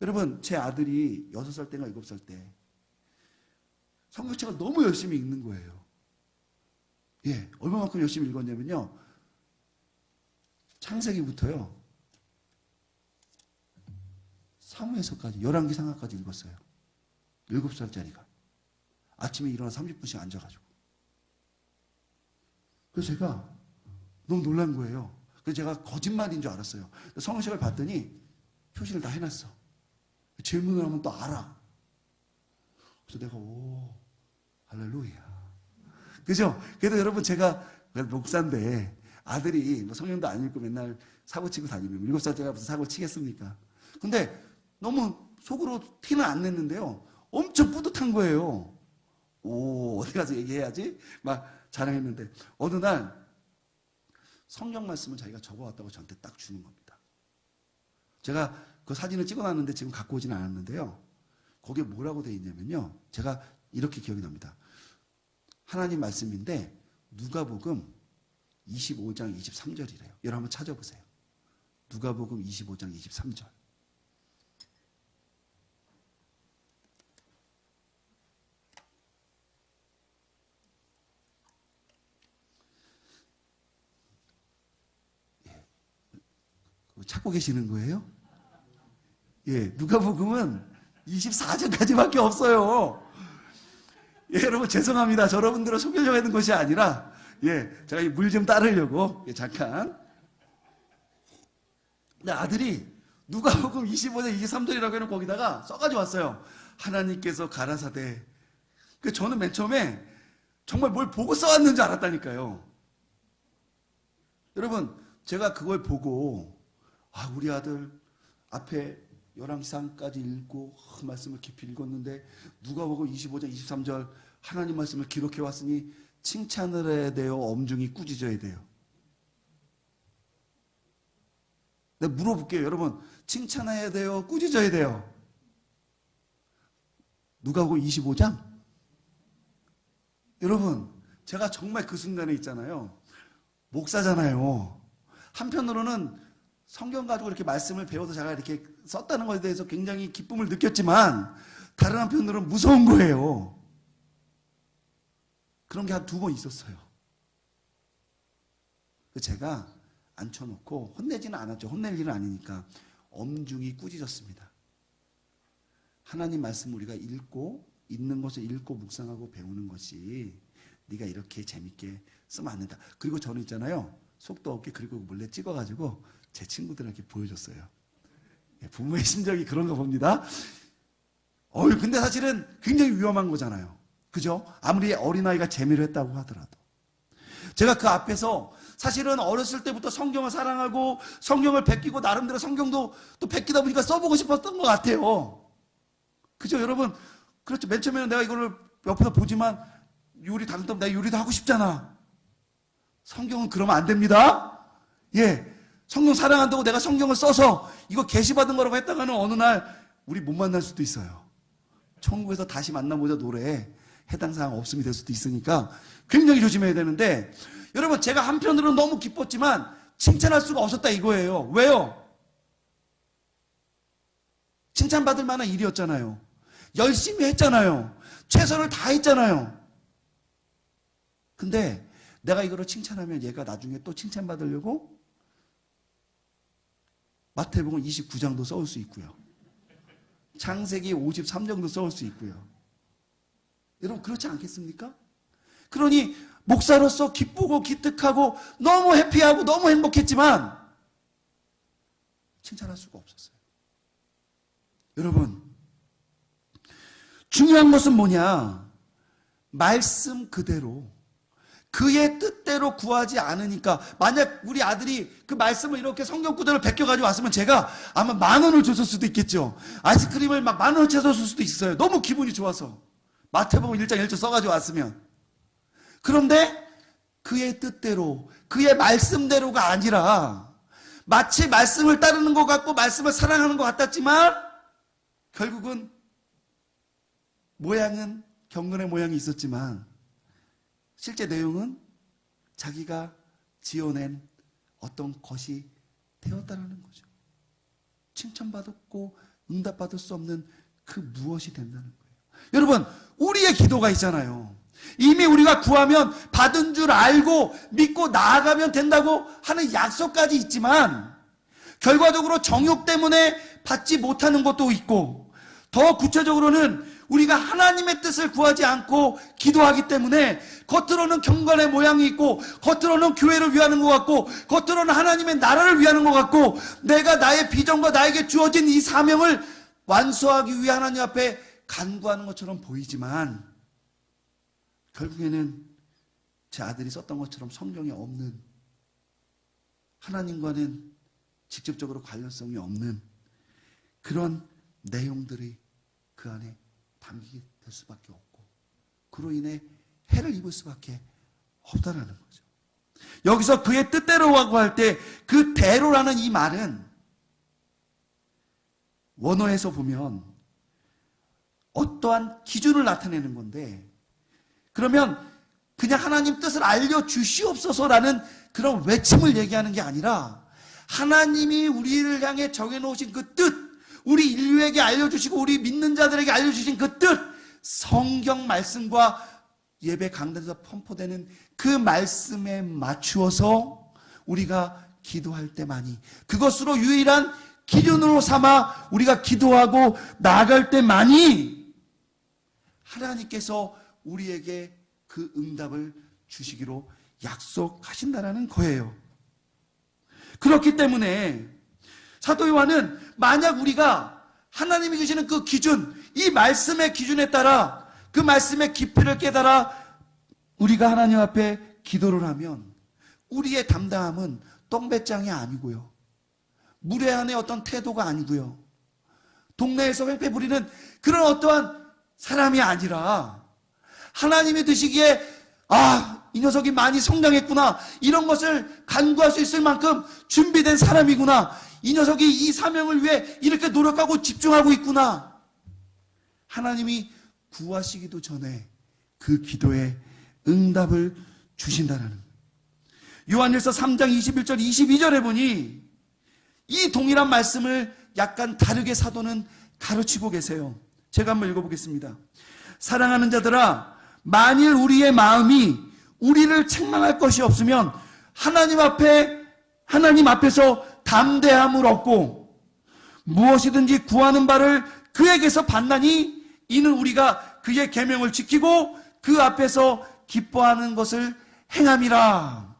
여러분, 제 아들이 6살 때인가 7살 때 성경책을 너무 열심히 읽는 거예요. 예, 얼마만큼 열심히 읽었냐면요, 창세기부터요 사무엘서까지 11개 상하까지 읽었어요. 7살짜리가 아침에 일어나 30분씩 앉아가지고. 그래서 제가 너무 놀란 거예요. 그래서 제가 거짓말인 줄 알았어요. 성경책을 봤더니 표시를 다 해놨어. 질문을 하면 또 알아. 그래서 내가 할렐루야. 그죠? 그래도 여러분, 제가 목사인데 아들이 뭐 성경도 안 읽고 맨날 사고 치고 다니면 7살짜리가 무슨 사고 치겠습니까? 근데 너무 속으로 티는 안 냈는데요, 엄청 뿌듯한 거예요. 어디 가서 얘기해야지? 막 자랑했는데, 어느 날 성경 말씀을 자기가 적어왔다고 저한테 딱 주는 겁니다. 제가 그 사진을 찍어놨는데 지금 갖고 오지는 않았는데요, 거기에 뭐라고 되어 있냐면요, 제가 이렇게 기억이 납니다. 하나님 말씀인데 누가복음 25장 23절이래요. 여러분 한번 찾아보세요. 누가복음 25장 23절. 찾고 계시는 거예요? 예, 누가복음은 24절까지밖에 없어요. 예, 여러분 죄송합니다. 여러분들을 속이려고 하는 것이 아니라, 예, 제가 물 좀 따르려고, 예, 잠깐. 근데 아들이 누가복음 25장 23절이라고 해놓고 거기다가 써가지고 왔어요. 하나님께서 가라사대. 그 저는 맨 처음에 정말 뭘 보고 써왔는 줄 알았다니까요. 여러분, 제가 그걸 보고 우리 아들 앞에 열왕기상까지 읽고 말씀을 깊이 읽었는데 누가복음 25장 23절 하나님 말씀을 기록해 왔으니 칭찬을 해야 돼요, 엄중히 꾸짖어야 돼요? 내가 물어볼게요. 여러분, 칭찬해야 돼요, 꾸짖어야 돼요? 누가복음 25장? 여러분, 제가 정말 그 순간에 있잖아요. 목사잖아요. 한편으로는 성경 가지고 이렇게 말씀을 배워서 제가 이렇게 썼다는 것에 대해서 굉장히 기쁨을 느꼈지만 다른 한편으로는 무서운 거예요. 그런 게 한 2번 있었어요. 제가 앉혀놓고 혼내지는 않았죠. 혼낼 일은 아니니까 엄중히 꾸짖었습니다. 하나님 말씀 우리가 읽고 있는 것을 읽고 묵상하고 배우는 것이 네가 이렇게 재밌게 쓰면 안 된다. 그리고 저는 있잖아요. 속도 없게 그리고 몰래 찍어가지고 제 친구들에게 보여줬어요. 부모의 심정이 그런가 봅니다. 근데 사실은 굉장히 위험한 거잖아요. 그죠? 아무리 어린아이가 재미로 했다고 하더라도. 제가 그 앞에서 사실은 어렸을 때부터 성경을 사랑하고 성경을 베끼고 나름대로 성경도 또 베끼다 보니까 써보고 싶었던 것 같아요. 그죠, 여러분? 그렇죠. 맨 처음에는 내가 이거를 옆에서 보지만 요리 당첨 내가 요리도 하고 싶잖아. 성경은 그러면 안 됩니다. 예. 성경 사랑한다고 내가 성경을 써서 이거 계시받은 거라고 했다가는 어느 날 우리 못 만날 수도 있어요. 천국에서 다시 만나보자 노래에 해당 사항 없음이 될 수도 있으니까 굉장히 조심해야 되는데, 여러분, 제가 한편으로는 너무 기뻤지만 칭찬할 수가 없었다 이거예요. 왜요? 칭찬받을 만한 일이었잖아요. 열심히 했잖아요. 최선을 다했잖아요. 근데 내가 이거를 칭찬하면 얘가 나중에 또 칭찬받으려고 마태복음 29장도 써올 수 있고요. 창세기 53장도 써올 수 있고요. 여러분, 그렇지 않겠습니까? 그러니 목사로서 기쁘고 기특하고 너무 해피하고 너무 행복했지만 칭찬할 수가 없었어요. 여러분, 중요한 것은 뭐냐? 말씀 그대로 그의 뜻대로 구하지 않으니까. 만약 우리 아들이 그 말씀을 이렇게 성경 구절을 베껴가지고 왔으면 제가 아마 10,000원을 줬을 수도 있겠죠. 아이스크림을 막 10,000원어치 줬을 수도 있어요. 너무 기분이 좋아서. 마태복음 1장 1절 써가지고 왔으면. 그런데 그의 뜻대로, 그의 말씀대로가 아니라 마치 말씀을 따르는 것 같고 말씀을 사랑하는 것 같았지만 결국은 모양은 경건의 모양이 있었지만 실제 내용은 자기가 지어낸 어떤 것이 되었다는 거죠. 칭찬받았고 응답받을 수 없는 그 무엇이 된다는 거예요. 여러분, 우리의 기도가 있잖아요. 이미 우리가 구하면 받은 줄 알고 믿고 나아가면 된다고 하는 약속까지 있지만 결과적으로 정욕 때문에 받지 못하는 것도 있고, 더 구체적으로는 우리가 하나님의 뜻을 구하지 않고 기도하기 때문에 겉으로는 경건의 모양이 있고 겉으로는 교회를 위하는 것 같고 겉으로는 하나님의 나라를 위하는 것 같고 내가 나의 비전과 나에게 주어진 이 사명을 완수하기 위해 하나님 앞에 간구하는 것처럼 보이지만 결국에는 제 아들이 썼던 것처럼 성경에 없는, 하나님과는 직접적으로 관련성이 없는 그런 내용들이 그 안에 담기게 될 수밖에 없고, 그로 인해 해를 입을 수밖에 없다라는 거죠. 여기서 그의 뜻대로라고 할 때 그 대로라는 이 말은 원어에서 보면 어떠한 기준을 나타내는 건데, 그러면 그냥 하나님 뜻을 알려주시옵소서라는 그런 외침을 얘기하는 게 아니라 하나님이 우리를 향해 정해놓으신 그 뜻, 우리 인류에게 알려주시고 우리 믿는 자들에게 알려주신 그 뜻, 성경 말씀과 예배 강단에서 선포되는 그 말씀에 맞추어서 우리가 기도할 때만이, 그것으로 유일한 기준으로 삼아 우리가 기도하고 나아갈 때만이 하나님께서 우리에게 그 응답을 주시기로 약속하신다라는 거예요. 그렇기 때문에 사도 요한은 만약 우리가 하나님이 주시는 그 기준, 이 말씀의 기준에 따라 그 말씀의 깊이를 깨달아 우리가 하나님 앞에 기도를 하면 우리의 담당함은 똥배짱이 아니고요, 무례한의 어떤 태도가 아니고요, 동네에서 횡패 부리는 그런 어떠한 사람이 아니라 하나님이 드시기에 이 녀석이 많이 성장했구나, 이런 것을 간구할 수 있을 만큼 준비된 사람이구나, 이 녀석이 이 사명을 위해 이렇게 노력하고 집중하고 있구나, 하나님이 구하시기도 전에 그 기도에 응답을 주신다는 거예요. 요한일서 3장 21절 22절에 보니 이 동일한 말씀을 약간 다르게 사도는 가르치고 계세요. 제가 한번 읽어보겠습니다. 사랑하는 자들아, 만일 우리의 마음이 우리를 책망할 것이 없으면 하나님 앞에서 담대함을 얻고 무엇이든지 구하는 바를 그에게서 받나니 이는 우리가 그의 계명을 지키고 그 앞에서 기뻐하는 것을 행함이라.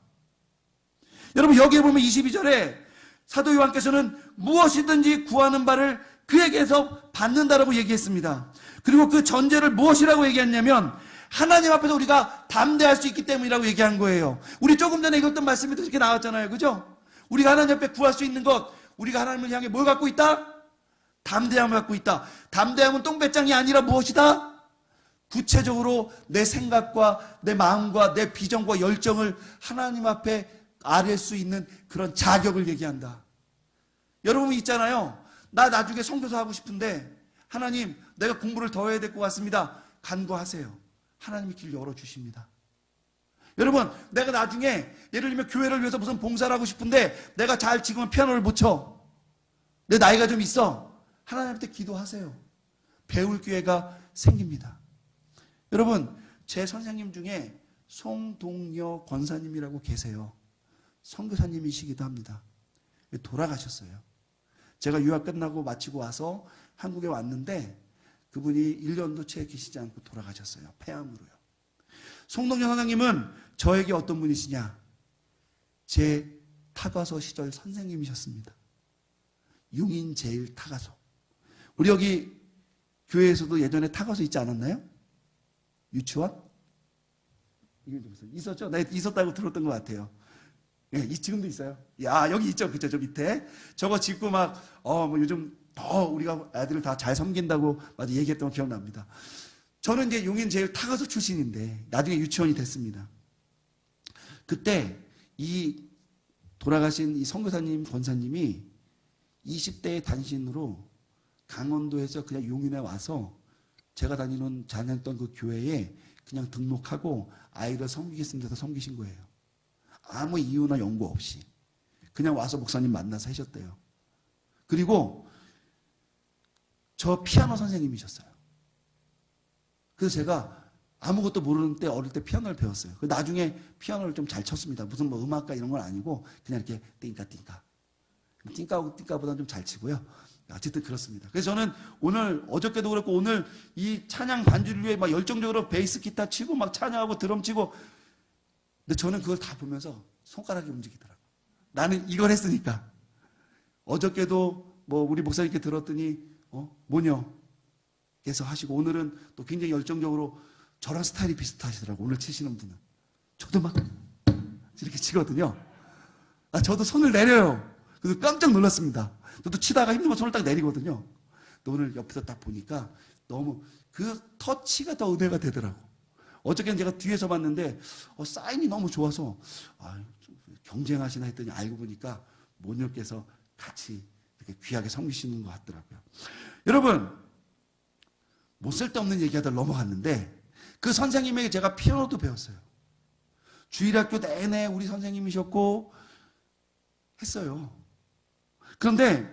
여러분, 여기에 보면 22절에 사도 요한께서는 무엇이든지 구하는 바를 그에게서 받는다라고 얘기했습니다. 그리고 그 전제를 무엇이라고 얘기했냐면 하나님 앞에서 우리가 담대할 수 있기 때문이라고 얘기한 거예요. 우리 조금 전에 읽었던 말씀이 이렇게 나왔잖아요. 그죠? 우리가 하나님 앞에 구할 수 있는 것, 우리가 하나님을 향해 뭘 갖고 있다? 담대함을 갖고 있다. 담대함은 똥배짱이 아니라 무엇이다? 구체적으로 내 생각과 내 마음과 내 비전과 열정을 하나님 앞에 아뢰 수 있는 그런 자격을 얘기한다. 여러분 있잖아요. 나 나중에 선교사 하고 싶은데 하나님, 내가 공부를 더 해야 될 것 같습니다. 간구하세요. 하나님이 길 열어주십니다. 여러분, 내가 나중에 예를 들면 교회를 위해서 무슨 봉사를 하고 싶은데 내가 잘 지금은 피아노를 못 쳐. 내 나이가 좀 있어. 하나님한테 기도하세요. 배울 기회가 생깁니다. 여러분, 제 선생님 중에 송동여 권사님이라고 계세요. 선교사님이시기도 합니다. 돌아가셨어요. 제가 유학 끝나고 마치고 와서 한국에 왔는데 그분이 1년도 채 계시지 않고 돌아가셨어요. 폐암으로요. 송동여 선생님은 저에게 어떤 분이시냐? 제 타가서 시절 선생님이셨습니다. 용인 제일 타가서. 우리 여기 교회에서도 예전에 타가서 있지 않았나요? 유치원? 있었죠? 네, 있었다고 들었던 것 같아요. 예, 지금도 있어요. 야, 여기 있죠. 그죠? 저 밑에. 저거 짓고 뭐 요즘 더 우리가 애들을 다 잘 섬긴다고 맞아 얘기했던 거 기억납니다. 저는 이제 용인 제일 타가서 출신인데 나중에 유치원이 됐습니다. 그때 이 돌아가신 이 선교사님, 권사님이 20대의 단신으로 강원도에서 그냥 용인에 와서 제가 다녔던 그 교회에 그냥 등록하고 아이를 섬기겠습니다 해서 섬기신 거예요. 아무 이유나 연고 없이. 그냥 와서 목사님 만나서 하셨대요. 그리고 저 피아노 선생님이셨어요. 그래서 제가 아무것도 모르는 때 어릴 때 피아노를 배웠어요. 나중에 피아노를 좀 잘 쳤습니다. 무슨 뭐 음악가 이런 건 아니고 그냥 이렇게 띵까띵까. 띵까하고 띵까보다는 좀 잘 치고요. 어쨌든 그렇습니다. 그래서 저는 어저께도 그렇고 오늘 이 찬양 반주를 위해 막 열정적으로 베이스 기타 치고 막 찬양하고 드럼 치고 근데 저는 그걸 다 보면서 손가락이 움직이더라고요. 나는 이걸 했으니까. 어저께도 뭐 우리 목사님께 들었더니 모녀께서 하시고 오늘은 또 굉장히 열정적으로 저랑 스타일이 비슷하시더라고요. 오늘 치시는 분은. 저도 막 이렇게 치거든요. 저도 손을 내려요. 그래서 깜짝 놀랐습니다. 저도 치다가 힘들면 손을 딱 내리거든요. 또 오늘 옆에서 딱 보니까 너무 그 터치가 더 은혜가 되더라고. 어저께는 제가 뒤에서 봤는데 사인이 너무 좋아서 경쟁하시나 했더니 알고 보니까 모녀께서 같이 이렇게 귀하게 섬기시는 것 같더라고요. 여러분, 뭐 쓸데없는 얘기하다 넘어갔는데 그 선생님에게 제가 피아노도 배웠어요. 주일학교 내내 우리 선생님이셨고 했어요. 그런데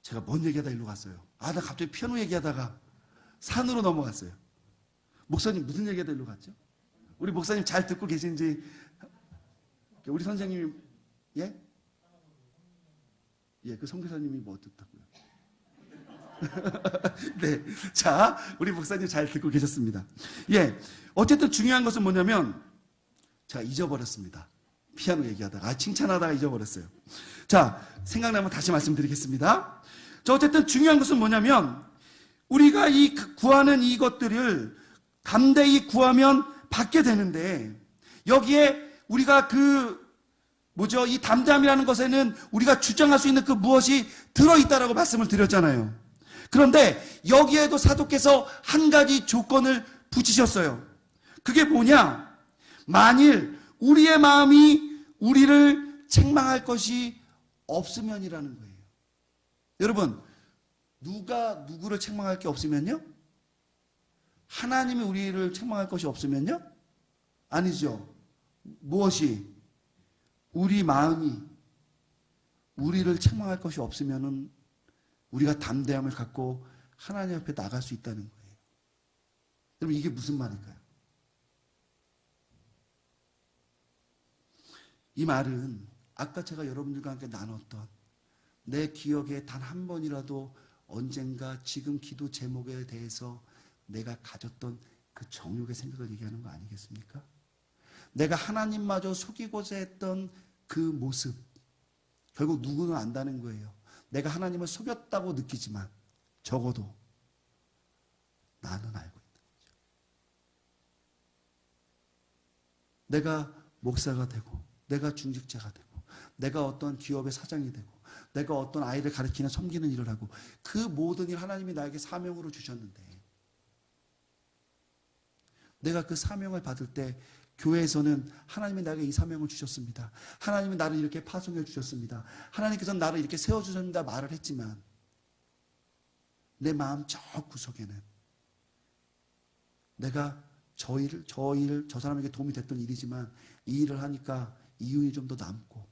제가 뭔 얘기하다 일로 갔어요. 나 갑자기 피아노 얘기하다가 산으로 넘어갔어요. 목사님 무슨 얘기하다 일로 갔죠? 우리 목사님 잘 듣고 계신지. 우리 선생님이 예? 예, 그 선교사님이 뭐 어떻다고요? 네, 자, 우리 목사님 잘 듣고 계셨습니다. 예, 어쨌든 중요한 것은 뭐냐면 제가 잊어버렸습니다. 피아노 얘기하다가 칭찬하다가 잊어버렸어요. 자, 생각나면 다시 말씀드리겠습니다. 자, 어쨌든 중요한 것은 뭐냐면 우리가 이 구하는 이것들을 담대히 구하면 받게 되는데 여기에 우리가 이 담대함이라는 것에는 우리가 주장할 수 있는 그 무엇이 들어있다라고 말씀을 드렸잖아요. 그런데 여기에도 사도께서 한 가지 조건을 붙이셨어요. 그게 뭐냐? 만일 우리의 마음이 우리를 책망할 것이 없으면이라는 거예요. 여러분, 누가 누구를 책망할 게 없으면요? 하나님이 우리를 책망할 것이 없으면요? 아니죠. 무엇이? 우리 마음이 우리를 책망할 것이 없으면은 우리가 담대함을 갖고 하나님 앞에 나갈 수 있다는 거예요. 여러분, 이게 무슨 말일까요? 이 말은 아까 제가 여러분들과 함께 나눴던 내 기억에 단 한 번이라도 언젠가 지금 기도 제목에 대해서 내가 가졌던 그 정욕의 생각을 얘기하는 거 아니겠습니까? 내가 하나님마저 속이고자 했던 그 모습, 결국 누구는 안다는 거예요. 내가 하나님을 속였다고 느끼지만 적어도 나는 알고 있는 거죠. 내가 목사가 되고, 내가 중직자가 되고, 내가 어떤 기업의 사장이 되고, 내가 어떤 아이를 가르치는 섬기는 일을 하고, 그 모든 일 하나님이 나에게 사명으로 주셨는데, 내가 그 사명을 받을 때 교회에서는 하나님이 나에게 이 사명을 주셨습니다. 하나님이 나를 이렇게 파송해 주셨습니다. 하나님께서 나를 이렇게 세워주셨습니다. 말을 했지만 내 마음 저 구석에는 내가 저 사람에게 도움이 됐던 일이지만 이 일을 하니까 이윤이 좀 더 남고,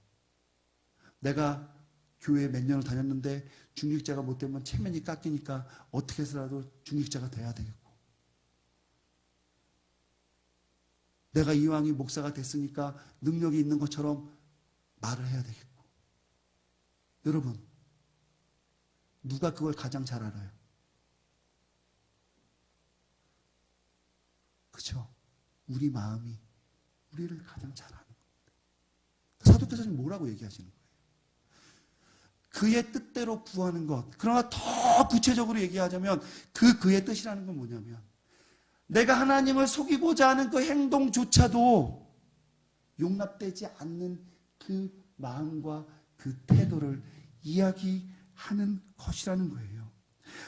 내가 교회에 몇 년을 다녔는데 중직자가 못 되면 체면이 깎이니까 어떻게 해서라도 중직자가 돼야 되겠고, 내가 이왕이 목사가 됐으니까 능력이 있는 것처럼 말을 해야 되겠고. 여러분, 누가 그걸 가장 잘 알아요? 그렇죠? 우리 마음이 우리를 가장 잘 아는 겁니다. 사도행전은 뭐라고 얘기하시는 거예요? 그의 뜻대로 구하는 것. 그러나 더 구체적으로 얘기하자면 그의 뜻이라는 건 뭐냐면, 내가 하나님을 속이고자 하는 그 행동조차도 용납되지 않는 그 마음과 그 태도를 이야기하는 것이라는 거예요.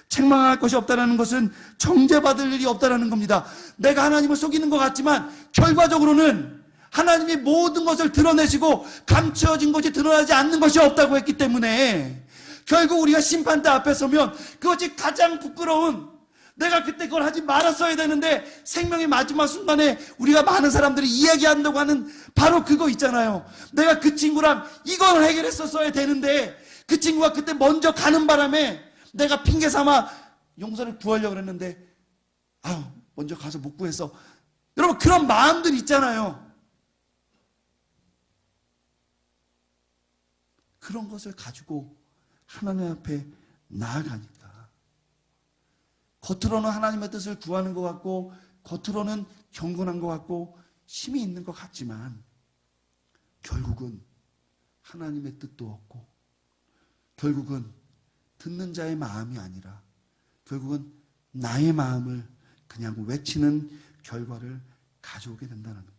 책망할 것이 없다는 것은 정죄받을 일이 없다는 겁니다. 내가 하나님을 속이는 것 같지만 결과적으로는 하나님이 모든 것을 드러내시고 감춰진 것이 드러나지 않는 것이 없다고 했기 때문에 결국 우리가 심판대 앞에 서면 그것이 가장 부끄러운, 내가 그때 그걸 하지 말았어야 되는데 생명의 마지막 순간에 우리가 많은 사람들이 이야기한다고 하는 바로 그거 있잖아요. 내가 그 친구랑 이걸 해결했었어야 되는데 그 친구가 그때 먼저 가는 바람에 내가 핑계 삼아 용서를 구하려고 그랬는데 먼저 가서 못 구했어. 여러분, 그런 마음들 있잖아요. 그런 것을 가지고 하나님 앞에 나아가니까 겉으로는 하나님의 뜻을 구하는 것 같고, 겉으로는 경건한 것 같고 힘이 있는 것 같지만 결국은 하나님의 뜻도 없고, 결국은 듣는 자의 마음이 아니라 결국은 나의 마음을 그냥 외치는 결과를 가져오게 된다는 겁니다.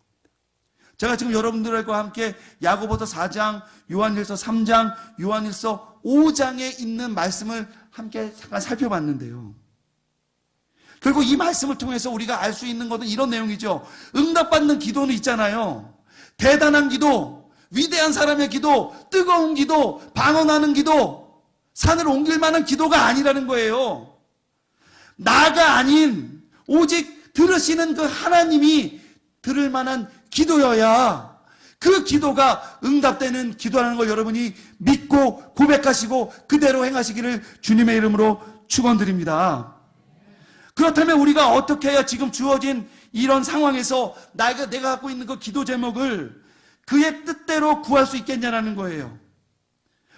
제가 지금 여러분들과 함께 야고보서 4장, 요한일서 3장, 요한일서 5장에 있는 말씀을 함께 잠깐 살펴봤는데요. 결국 이 말씀을 통해서 우리가 알 수 있는 것은 이런 내용이죠. 응답받는 기도는 있잖아요. 대단한 기도, 위대한 사람의 기도, 뜨거운 기도, 방언하는 기도, 산을 옮길 만한 기도가 아니라는 거예요. 나가 아닌 오직 들으시는 그 하나님이 들을 만한 기도여야 그 기도가 응답되는 기도라는 걸 여러분이 믿고 고백하시고 그대로 행하시기를 주님의 이름으로 축원드립니다. 그렇다면 우리가 어떻게 해야 지금 주어진 이런 상황에서 내가 갖고 있는 그 기도 제목을 그의 뜻대로 구할 수 있겠냐라는 거예요.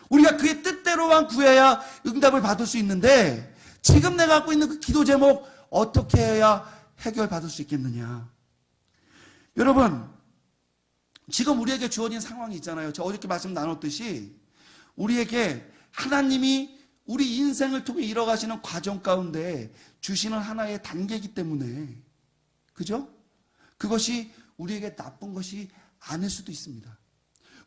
우리가 그의 뜻대로만 구해야 응답을 받을 수 있는데, 지금 내가 갖고 있는 그 기도 제목 어떻게 해야 해결받을 수 있겠느냐. 여러분, 지금 우리에게 주어진 상황이 있잖아요. 저 어저께 말씀 나눴듯이 우리에게 하나님이 우리 인생을 통해 이뤄가시는 과정 가운데 주시는 하나의 단계이기 때문에, 그죠? 그것이 우리에게 나쁜 것이 아닐 수도 있습니다.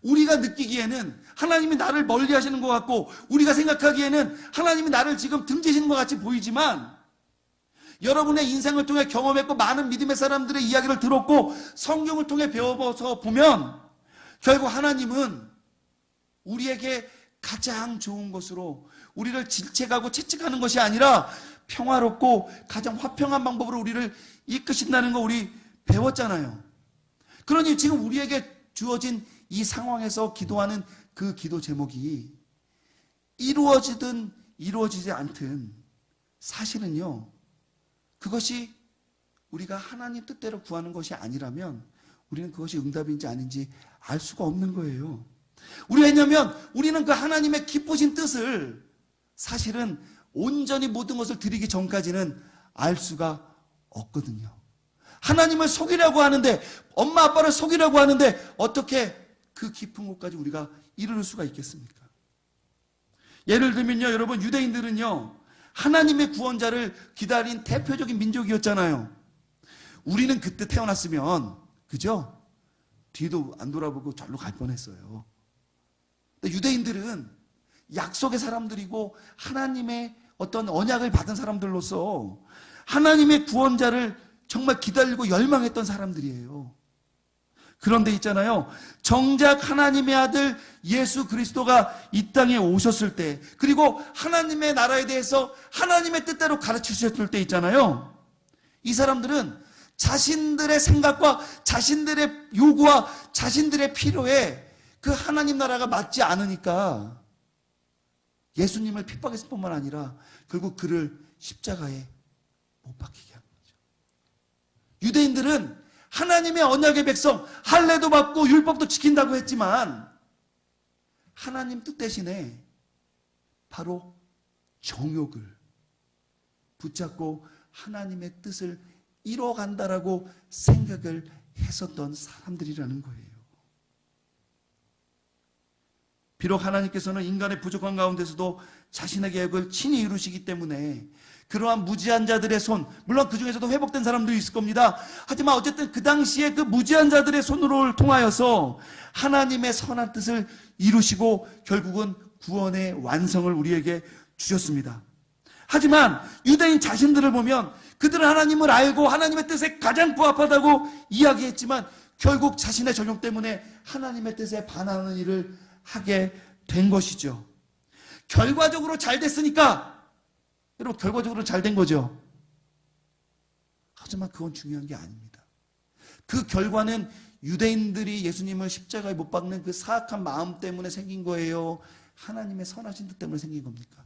우리가 느끼기에는 하나님이 나를 멀리 하시는 것 같고, 우리가 생각하기에는 하나님이 나를 지금 등지시는 것 같이 보이지만, 여러분의 인생을 통해 경험했고 많은 믿음의 사람들의 이야기를 들었고 성경을 통해 배워서 보면 결국 하나님은 우리에게 가장 좋은 것으로 우리를 질책하고 채찍하는 것이 아니라 평화롭고 가장 화평한 방법으로 우리를 이끄신다는 거 우리 배웠잖아요. 그러니 지금 우리에게 주어진 이 상황에서 기도하는 그 기도 제목이 이루어지든 이루어지지 않든 사실은요, 그것이 우리가 하나님 뜻대로 구하는 것이 아니라면 우리는 그것이 응답인지 아닌지 알 수가 없는 거예요. 왜냐하면 우리는 그 하나님의 기쁘신 뜻을 사실은 온전히 모든 것을 드리기 전까지는 알 수가 없거든요. 하나님을 속이려고 하는데, 엄마 아빠를 속이려고 하는데 어떻게 그 깊은 곳까지 우리가 이룰 수가 있겠습니까? 예를 들면요, 여러분, 유대인들은요 하나님의 구원자를 기다린 대표적인 민족이었잖아요. 우리는 그때 태어났으면 그죠? 뒤도 안 돌아보고 절로 갈 뻔했어요. 근데 유대인들은 약속의 사람들이고 하나님의 어떤 언약을 받은 사람들로서 하나님의 구원자를 정말 기다리고 열망했던 사람들이에요. 그런데 있잖아요, 정작 하나님의 아들 예수 그리스도가 이 땅에 오셨을 때, 그리고 하나님의 나라에 대해서 하나님의 뜻대로 가르치셨을 때 있잖아요, 이 사람들은 자신들의 생각과 자신들의 요구와 자신들의 필요에 그 하나님 나라가 맞지 않으니까 예수님을 핍박했을 뿐만 아니라 결국 그를 십자가에 못 박히게 한 거죠. 유대인들은 하나님의 언약의 백성, 할례도 받고 율법도 지킨다고 했지만 하나님 뜻 대신에 바로 정욕을 붙잡고 하나님의 뜻을 이뤄간다라고 생각을 했었던 사람들이라는 거예요. 비록 하나님께서는 인간의 부족한 가운데서도 자신의 계획을 친히 이루시기 때문에 그러한 무지한 자들의 손, 물론 그 중에서도 회복된 사람도 있을 겁니다. 하지만 어쨌든 그 당시에 그 무지한 자들의 손으로 통하여서 하나님의 선한 뜻을 이루시고 결국은 구원의 완성을 우리에게 주셨습니다. 하지만 유대인 자신들을 보면 그들은 하나님을 알고 하나님의 뜻에 가장 부합하다고 이야기했지만 결국 자신의 전용 때문에 하나님의 뜻에 반하는 일을 하게 된 것이죠. 결과적으로 잘 됐으니까, 여러분, 결과적으로 잘 된 거죠. 하지만 그건 중요한 게 아닙니다. 그 결과는 유대인들이 예수님을 십자가에 못 박는 그 사악한 마음 때문에 생긴 거예요? 하나님의 선하신 뜻 때문에 생긴 겁니까?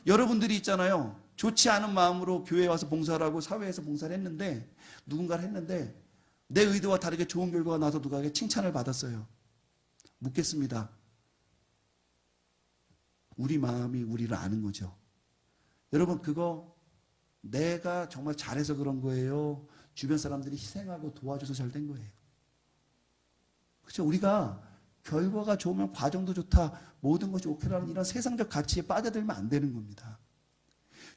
여러분들이 있잖아요, 좋지 않은 마음으로 교회에 와서 봉사를 하고 사회에서 봉사를 했는데, 누군가를 했는데 내 의도와 다르게 좋은 결과가 나서 누가에게 칭찬을 받았어요. 묻겠습니다. 우리 마음이 우리를 아는 거죠. 여러분, 그거 내가 정말 잘해서 그런 거예요? 주변 사람들이 희생하고 도와줘서 잘 된 거예요? 그렇죠? 우리가 결과가 좋으면 과정도 좋다, 모든 것이 오케이라는 이런 세상적 가치에 빠져들면 안 되는 겁니다.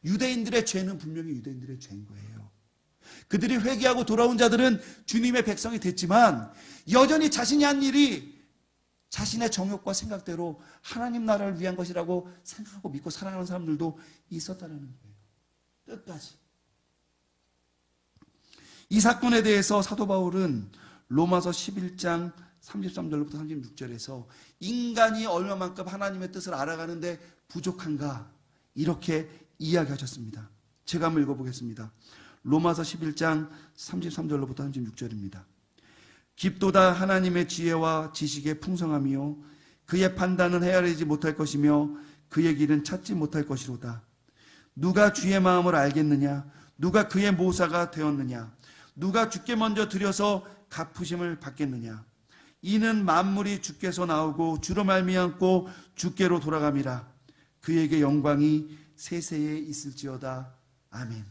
유대인들의 죄는 분명히 유대인들의 죄인 거예요. 그들이 회개하고 돌아온 자들은 주님의 백성이 됐지만 여전히 자신이 한 일이 자신의 정욕과 생각대로 하나님 나라를 위한 것이라고 생각하고 믿고 살아가는 사람들도 있었다는 거예요. 끝까지. 이 사건에 대해서 사도 바울은 로마서 11장 33절부터 36절에서 인간이 얼마만큼 하나님의 뜻을 알아가는데 부족한가, 이렇게 이야기하셨습니다. 제가 한번 읽어보겠습니다. 로마서 11장 33절로부터 36절입니다. 깊도다 하나님의 지혜와 지식의 풍성함이요 그의 판단은 헤아리지 못할 것이며 그의 길은 찾지 못할 것이로다. 누가 주의 마음을 알겠느냐? 누가 그의 모사가 되었느냐? 누가 주께 먼저 드려서 갚으심을 받겠느냐? 이는 만물이 주께서 나오고 주로 말미암고 주께로 돌아감이라. 그에게 영광이 세세에 있을지어다. 아멘.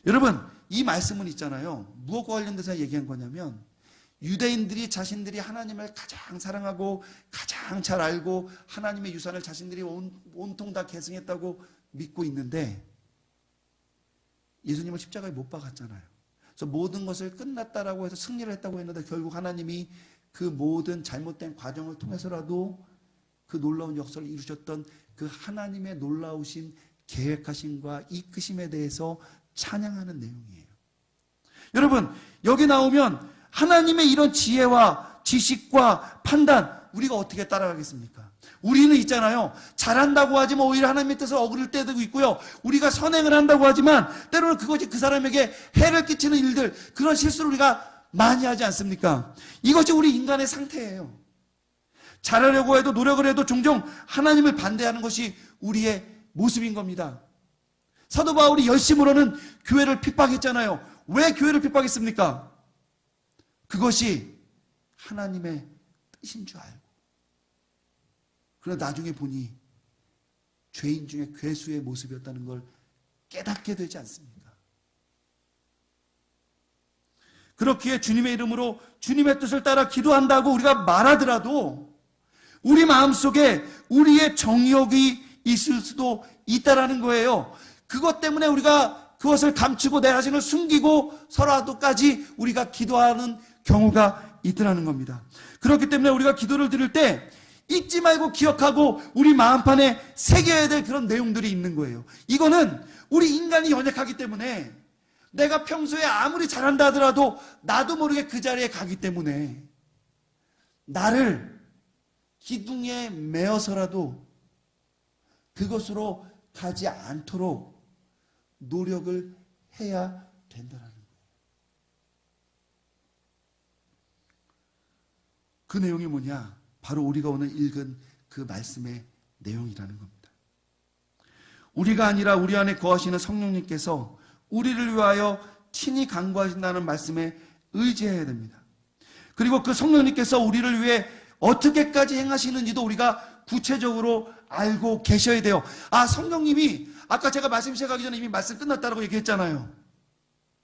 여러분, 이 말씀은 있잖아요, 무엇과 관련돼서 얘기한 거냐면 유대인들이 자신들이 하나님을 가장 사랑하고 가장 잘 알고 하나님의 유산을 자신들이 온통 다 계승했다고 믿고 있는데 예수님을 십자가에 못 박았잖아요. 그래서 모든 것을 끝났다라고 해서 승리를 했다고 했는데 결국 하나님이 그 모든 잘못된 과정을 통해서라도 그 놀라운 역사를 이루셨던 그 하나님의 놀라우신 계획하심과 이끄심에 대해서 찬양하는 내용이에요. 여러분, 여기 나오면 하나님의 이런 지혜와 지식과 판단, 우리가 어떻게 따라가겠습니까? 우리는 있잖아요. 잘한다고 하지만 오히려 하나님의 뜻을 어그릴 때도 있고요. 우리가 선행을 한다고 하지만 때로는 그것이 그 사람에게 해를 끼치는 일들, 그런 실수를 우리가 많이 하지 않습니까? 이것이 우리 인간의 상태예요. 잘하려고 해도 노력을 해도 종종 하나님을 반대하는 것이 우리의 모습인 겁니다. 사도 바울이 열심으로는 교회를 핍박했잖아요. 왜 교회를 핍박했습니까? 그것이 하나님의 뜻인 줄 알고. 그러나 나중에 보니 죄인 중에 괴수의 모습이었다는 걸 깨닫게 되지 않습니까? 그렇기에 주님의 이름으로 주님의 뜻을 따라 기도한다고 우리가 말하더라도 우리 마음속에 우리의 정욕이 있을 수도 있다라는 거예요. 그것 때문에 우리가 그것을 감추고 내 자신을 숨기고 서라도까지 우리가 기도하는 경우가 있더라는 겁니다. 그렇기 때문에 우리가 기도를 드릴 때 잊지 말고 기억하고 우리 마음판에 새겨야 될 그런 내용들이 있는 거예요. 이거는 우리 인간이 연약하기 때문에 내가 평소에 아무리 잘한다 하더라도 나도 모르게 그 자리에 가기 때문에 나를 기둥에 매어서라도 그것으로 가지 않도록 노력을 해야 된다는 거예요. 그 내용이 뭐냐? 바로 우리가 오늘 읽은 그 말씀의 내용이라는 겁니다. 우리가 아니라 우리 안에 거하시는 성령님께서 우리를 위하여 친히 간구하신다는 말씀에 의지해야 됩니다. 그리고 그 성령님께서 우리를 위해 어떻게까지 행하시는지도 우리가 구체적으로 알고 계셔야 돼요. 성령님이 아까 제가 말씀 시작하기 전에 이미 말씀 끝났다고 얘기했잖아요.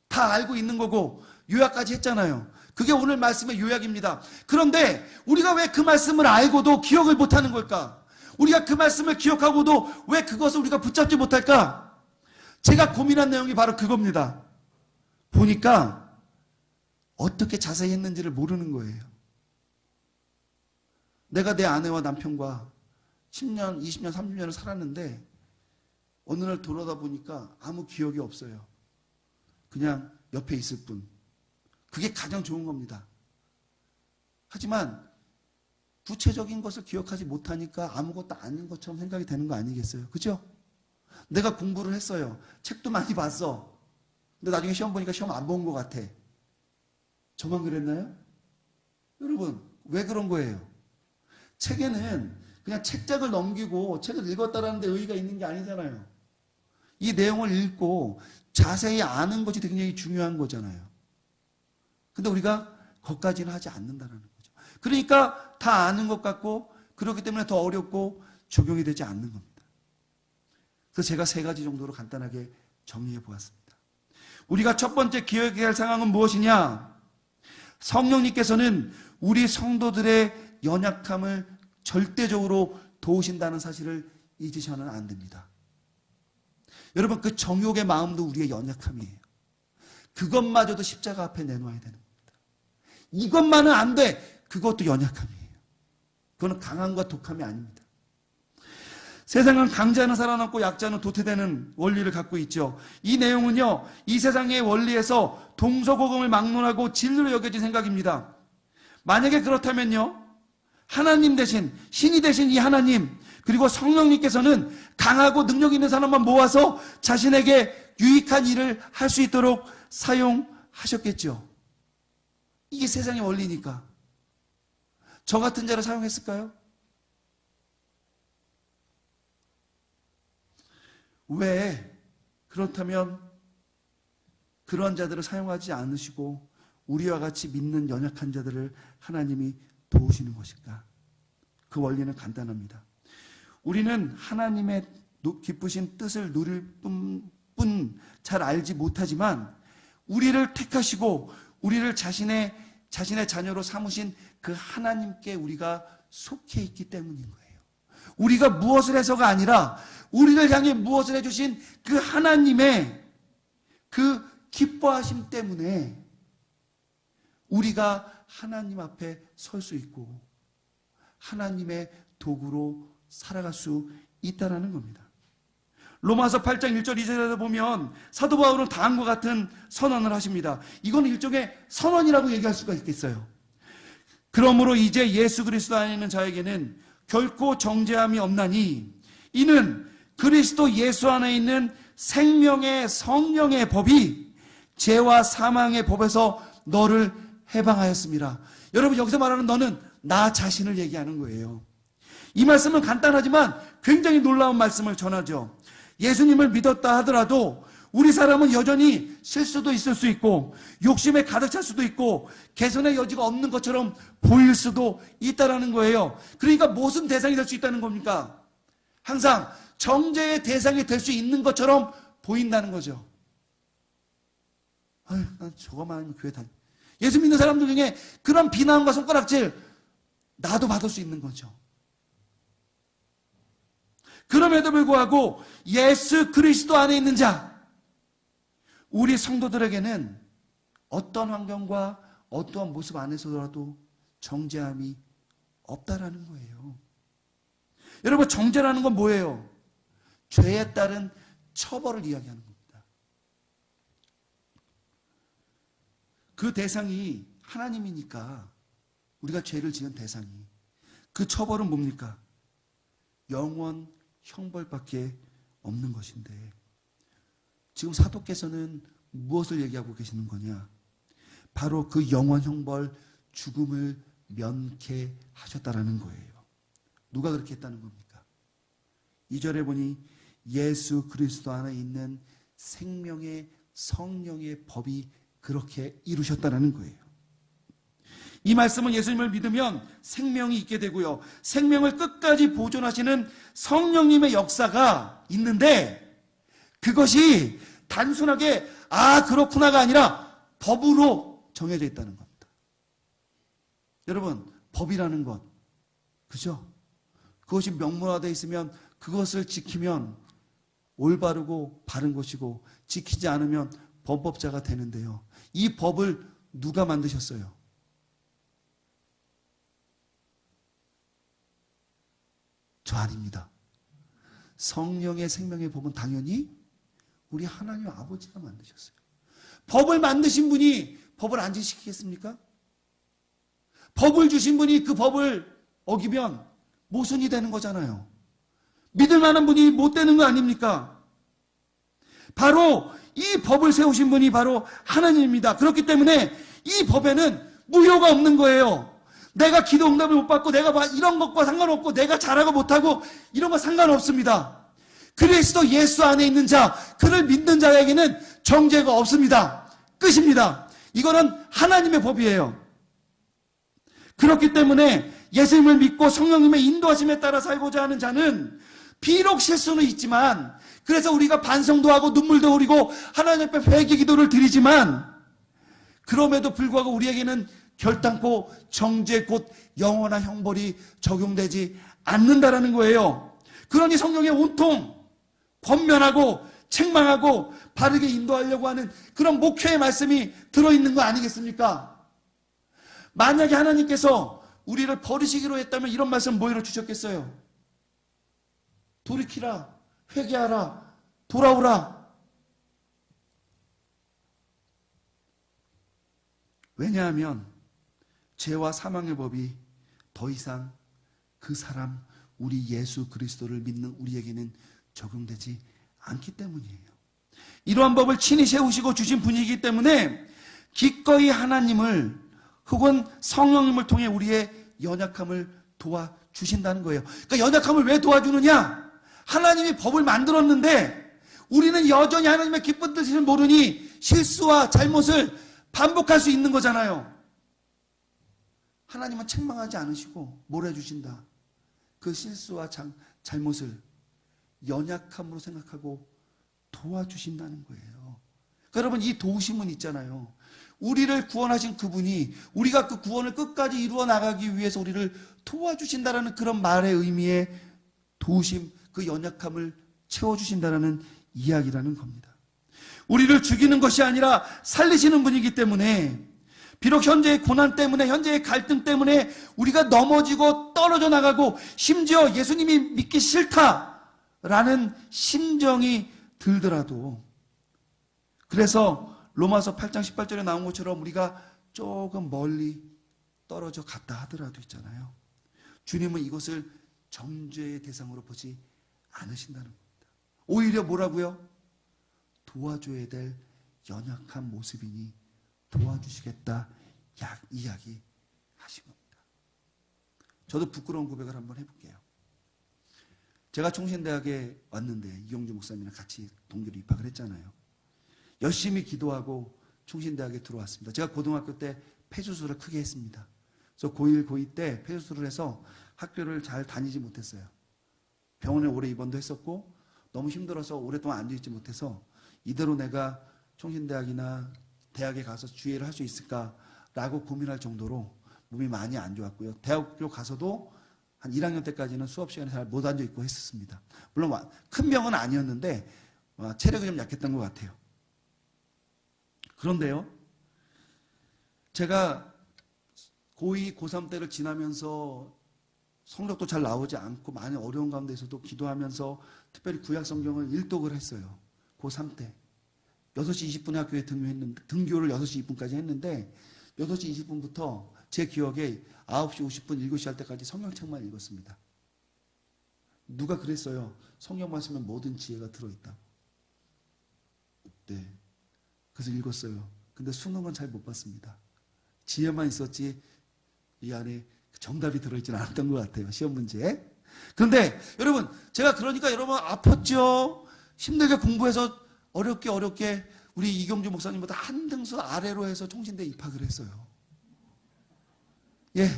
다 알고 있는 거고 요약까지 했잖아요. 그게 오늘 말씀의 요약입니다. 그런데 우리가 왜 그 말씀을 알고도 기억을 못하는 걸까? 우리가 그 말씀을 기억하고도 왜 그것을 우리가 붙잡지 못할까? 제가 고민한 내용이 바로 그겁니다. 보니까 어떻게 자세히 했는지를 모르는 거예요. 내가 내 아내와 남편과 10년, 20년, 30년을 살았는데 어느 날 돌아다 보니까 아무 기억이 없어요. 그냥 옆에 있을 뿐. 그게 가장 좋은 겁니다. 하지만 구체적인 것을 기억하지 못하니까 아무것도 아닌 것처럼 생각이 되는 거 아니겠어요? 그죠? 내가 공부를 했어요. 책도 많이 봤어. 근데 나중에 시험 보니까 시험 안 본 것 같아. 저만 그랬나요? 여러분, 왜 그런 거예요? 책에는 그냥 책장을 넘기고 책을 읽었다라는 데 의의가 있는 게 아니잖아요. 이 내용을 읽고 자세히 아는 것이 굉장히 중요한 거잖아요. 근데 우리가 거기까지는 하지 않는다는 거죠. 그러니까 다 아는 것 같고 그렇기 때문에 더 어렵고 적용이 되지 않는 겁니다. 그래서 제가 3가지 정도로 간단하게 정리해 보았습니다. 우리가 첫 번째 기억해야 할 상황은 무엇이냐? 성령님께서는 우리 성도들의 연약함을 절대적으로 도우신다는 사실을 잊으셔는 안 됩니다. 여러분, 그 정욕의 마음도 우리의 연약함이에요. 그것마저도 십자가 앞에 내놓아야 되는 겁니다. 이것만은 안 돼. 그것도 연약함이에요. 그거는 강함과 독함이 아닙니다. 세상은 강자는 살아남고 약자는 도태되는 원리를 갖고 있죠. 이 내용은요, 이 세상의 원리에서 동서고금을 막론하고 진리로 여겨진 생각입니다. 만약에 그렇다면요, 하나님 대신, 신이 되신 이 하나님, 그리고 성령님께서는 강하고 능력 있는 사람만 모아서 자신에게 유익한 일을 할 수 있도록 사용하셨겠죠. 이게 세상의 원리니까. 저 같은 자를 사용했을까요? 왜 그렇다면 그런 자들을 사용하지 않으시고 우리와 같이 믿는 연약한 자들을 하나님이 도우시는 것일까? 그 원리는 간단합니다. 우리는 하나님의 기쁘신 뜻을 누릴 뿐 잘 알지 못하지만 우리를 택하시고 우리를 자신의 자녀로 삼으신 그 하나님께 우리가 속해 있기 때문인 거예요. 우리가 무엇을 해서가 아니라 우리를 향해 무엇을 해주신 그 하나님의 그 기뻐하심 때문에 우리가 하나님 앞에 설 수 있고 하나님의 도구로 살아갈 수 있다는 겁니다. 로마서 8장 1절 2절에 보면 사도 바울은 다음과 같은 선언을 하십니다. 이건 일종의 선언이라고 얘기할 수가 있겠어요. 그러므로 이제 예수 그리스도 안에 있는 자에게는 결코 정죄함이 없나니 이는 그리스도 예수 안에 있는 생명의 성령의 법이 죄와 사망의 법에서 너를 해방하였습니다. 여러분, 여기서 말하는 너는 나 자신을 얘기하는 거예요. 이 말씀은 간단하지만 굉장히 놀라운 말씀을 전하죠. 예수님을 믿었다 하더라도 우리 사람은 여전히 실수도 있을 수 있고 욕심에 가득 찰 수도 있고 개선의 여지가 없는 것처럼 보일 수도 있다는 거예요. 그러니까 무슨 대상이 될 수 있다는 겁니까? 항상 정죄의 대상이 될 수 있는 것처럼 보인다는 거죠. 아유, 난 저거만 하면 교회 다니. 예수 믿는 사람들 중에 그런 비난과 손가락질 나도 받을 수 있는 거죠. 그럼에도 불구하고 예수 그리스도 안에 있는 자, 우리 성도들에게는 어떤 환경과 어떠한 모습 안에서라도 정죄함이 없다라는 거예요. 여러분, 정죄라는 건 뭐예요? 죄에 따른 처벌을 이야기하는 겁니다. 그 대상이 하나님이니까, 우리가 죄를 지은 대상이, 그 처벌은 뭡니까? 영원 형벌밖에 없는 것인데, 지금 사도께서는 무엇을 얘기하고 계시는 거냐? 바로 그 영원 형벌, 죽음을 면케하셨다라는 거예요. 누가 그렇게 했다는 겁니까? 2절에 보니 예수 그리스도 안에 있는 생명의 성령의 법이 그렇게 이루셨다라는 거예요. 이 말씀은 예수님을 믿으면 생명이 있게 되고요, 생명을 끝까지 보존하시는 성령님의 역사가 있는데, 그것이 단순하게 그렇구나가 아니라 법으로 정해져 있다는 겁니다. 여러분, 법이라는 것, 그죠? 그것이 명문화되어 있으면 그것을 지키면 올바르고 바른 것이고, 지키지 않으면 범법자가 되는데요, 이 법을 누가 만드셨어요? 저 아닙니다. 성령의 생명의 법은 당연히 우리 하나님 아버지가 만드셨어요. 법을 만드신 분이 법을 안 지키겠습니까? 법을 주신 분이 그 법을 어기면 모순이 되는 거잖아요. 믿을 만한 분이 못 되는 거 아닙니까? 바로 이 법을 세우신 분이 바로 하나님입니다. 그렇기 때문에 이 법에는 무효가 없는 거예요. 내가 기도 응답을 못 받고, 내가 이런 것과 상관없고, 내가 잘하고 못하고 이런 거 상관없습니다. 그리스도 예수 안에 있는 자, 그를 믿는 자에게는 정죄가 없습니다. 끝입니다. 이거는 하나님의 법이에요. 그렇기 때문에 예수님을 믿고 성령님의 인도하심에 따라 살고자 하는 자는 비록 실수는 있지만, 그래서 우리가 반성도 하고 눈물도 흘리고 하나님 앞에 회개 기도를 드리지만, 그럼에도 불구하고 우리에게는 결단코 정죄 곧 영원한 형벌이 적용되지 않는다라는 거예요. 그러니 성령의 온통 권면하고 책망하고 바르게 인도하려고 하는 그런 목회의 말씀이 들어있는 거 아니겠습니까? 만약에 하나님께서 우리를 버리시기로 했다면 이런 말씀 뭐로 주셨겠어요? 돌이키라, 회개하라, 돌아오라. 왜냐하면 죄와 사망의 법이 더 이상 그 사람, 우리 예수 그리스도를 믿는 우리에게는 적용되지 않기 때문이에요. 이러한 법을 친히 세우시고 주신 분이기 때문에 기꺼이 하나님을 혹은 성령님을 통해 우리의 연약함을 도와주신다는 거예요. 그러니까 연약함을 왜 도와주느냐? 하나님이 법을 만들었는데 우리는 여전히 하나님의 기쁜 뜻을 모르니 실수와 잘못을 반복할 수 있는 거잖아요. 하나님은 책망하지 않으시고 뭘 해주신다? 그 실수와 잘못을 연약함으로 생각하고 도와주신다는 거예요. 그러니까 여러분, 이 도우심은 있잖아요. 우리를 구원하신 그분이 우리가 그 구원을 끝까지 이루어 나가기 위해서 우리를 도와주신다라는 그런 말의 의미의 도우심, 그 연약함을 채워주신다라는 이야기라는 겁니다. 우리를 죽이는 것이 아니라 살리시는 분이기 때문에, 비록 현재의 고난 때문에, 현재의 갈등 때문에 우리가 넘어지고 떨어져 나가고 심지어 예수님이 믿기 싫다라는 심정이 들더라도, 그래서 로마서 8장 18절에 나온 것처럼 우리가 조금 멀리 떨어져 갔다 하더라도 있잖아요. 주님은 이것을 정죄의 대상으로 보지 않으신다는 겁니다. 오히려 뭐라고요? 도와줘야 될 연약한 모습이니 도와주시겠다 이야기하신 겁니다. 저도 부끄러운 고백을 한번 해볼게요. 제가 총신대학에 왔는데 이경주 목사님이랑 같이 동기로 입학을 했잖아요. 열심히 기도하고 총신대학에 들어왔습니다. 제가 고등학교 때 폐수술을 크게 했습니다. 그래서 고1, 고2 때 폐수술을 해서 학교를 잘 다니지 못했어요. 병원에 오래 입원도 했었고 너무 힘들어서 오랫동안 앉아있지 못해서 이대로 내가 총신대학이나 대학에 가서 주예를 할 수 있을까라고 고민할 정도로 몸이 많이 안 좋았고요. 대학교 가서도 한 1학년 때까지는 수업 시간에 잘 못 앉아있고 했었습니다. 물론 큰 병은 아니었는데 체력이 좀 약했던 것 같아요. 그런데요, 제가 고2, 고3 때를 지나면서 성적도 잘 나오지 않고 많이 어려운 가운데서도 기도하면서 특별히 구약 성경을 일독을 했어요. 고3 때 6시 20분에 학교에 등교를 6시 20분까지 했는데 6시 20분부터 제 기억에 9시 50분, 7시 할 때까지 성경책만 읽었습니다. 누가 그랬어요? 성경만 쓰면 모든 지혜가 들어있다고. 네, 그래서 읽었어요. 근데 수능은 잘 못 봤습니다. 지혜만 있었지 이 안에 정답이 들어있지는 않았던 것 같아요. 시험 문제에. 그런데 여러분, 제가 그러니까 여러분 아팠죠. 힘들게 공부해서 어렵게 우리 이경주 목사님보다 한 등수 아래로 해서 총신대에 입학을 했어요. 예,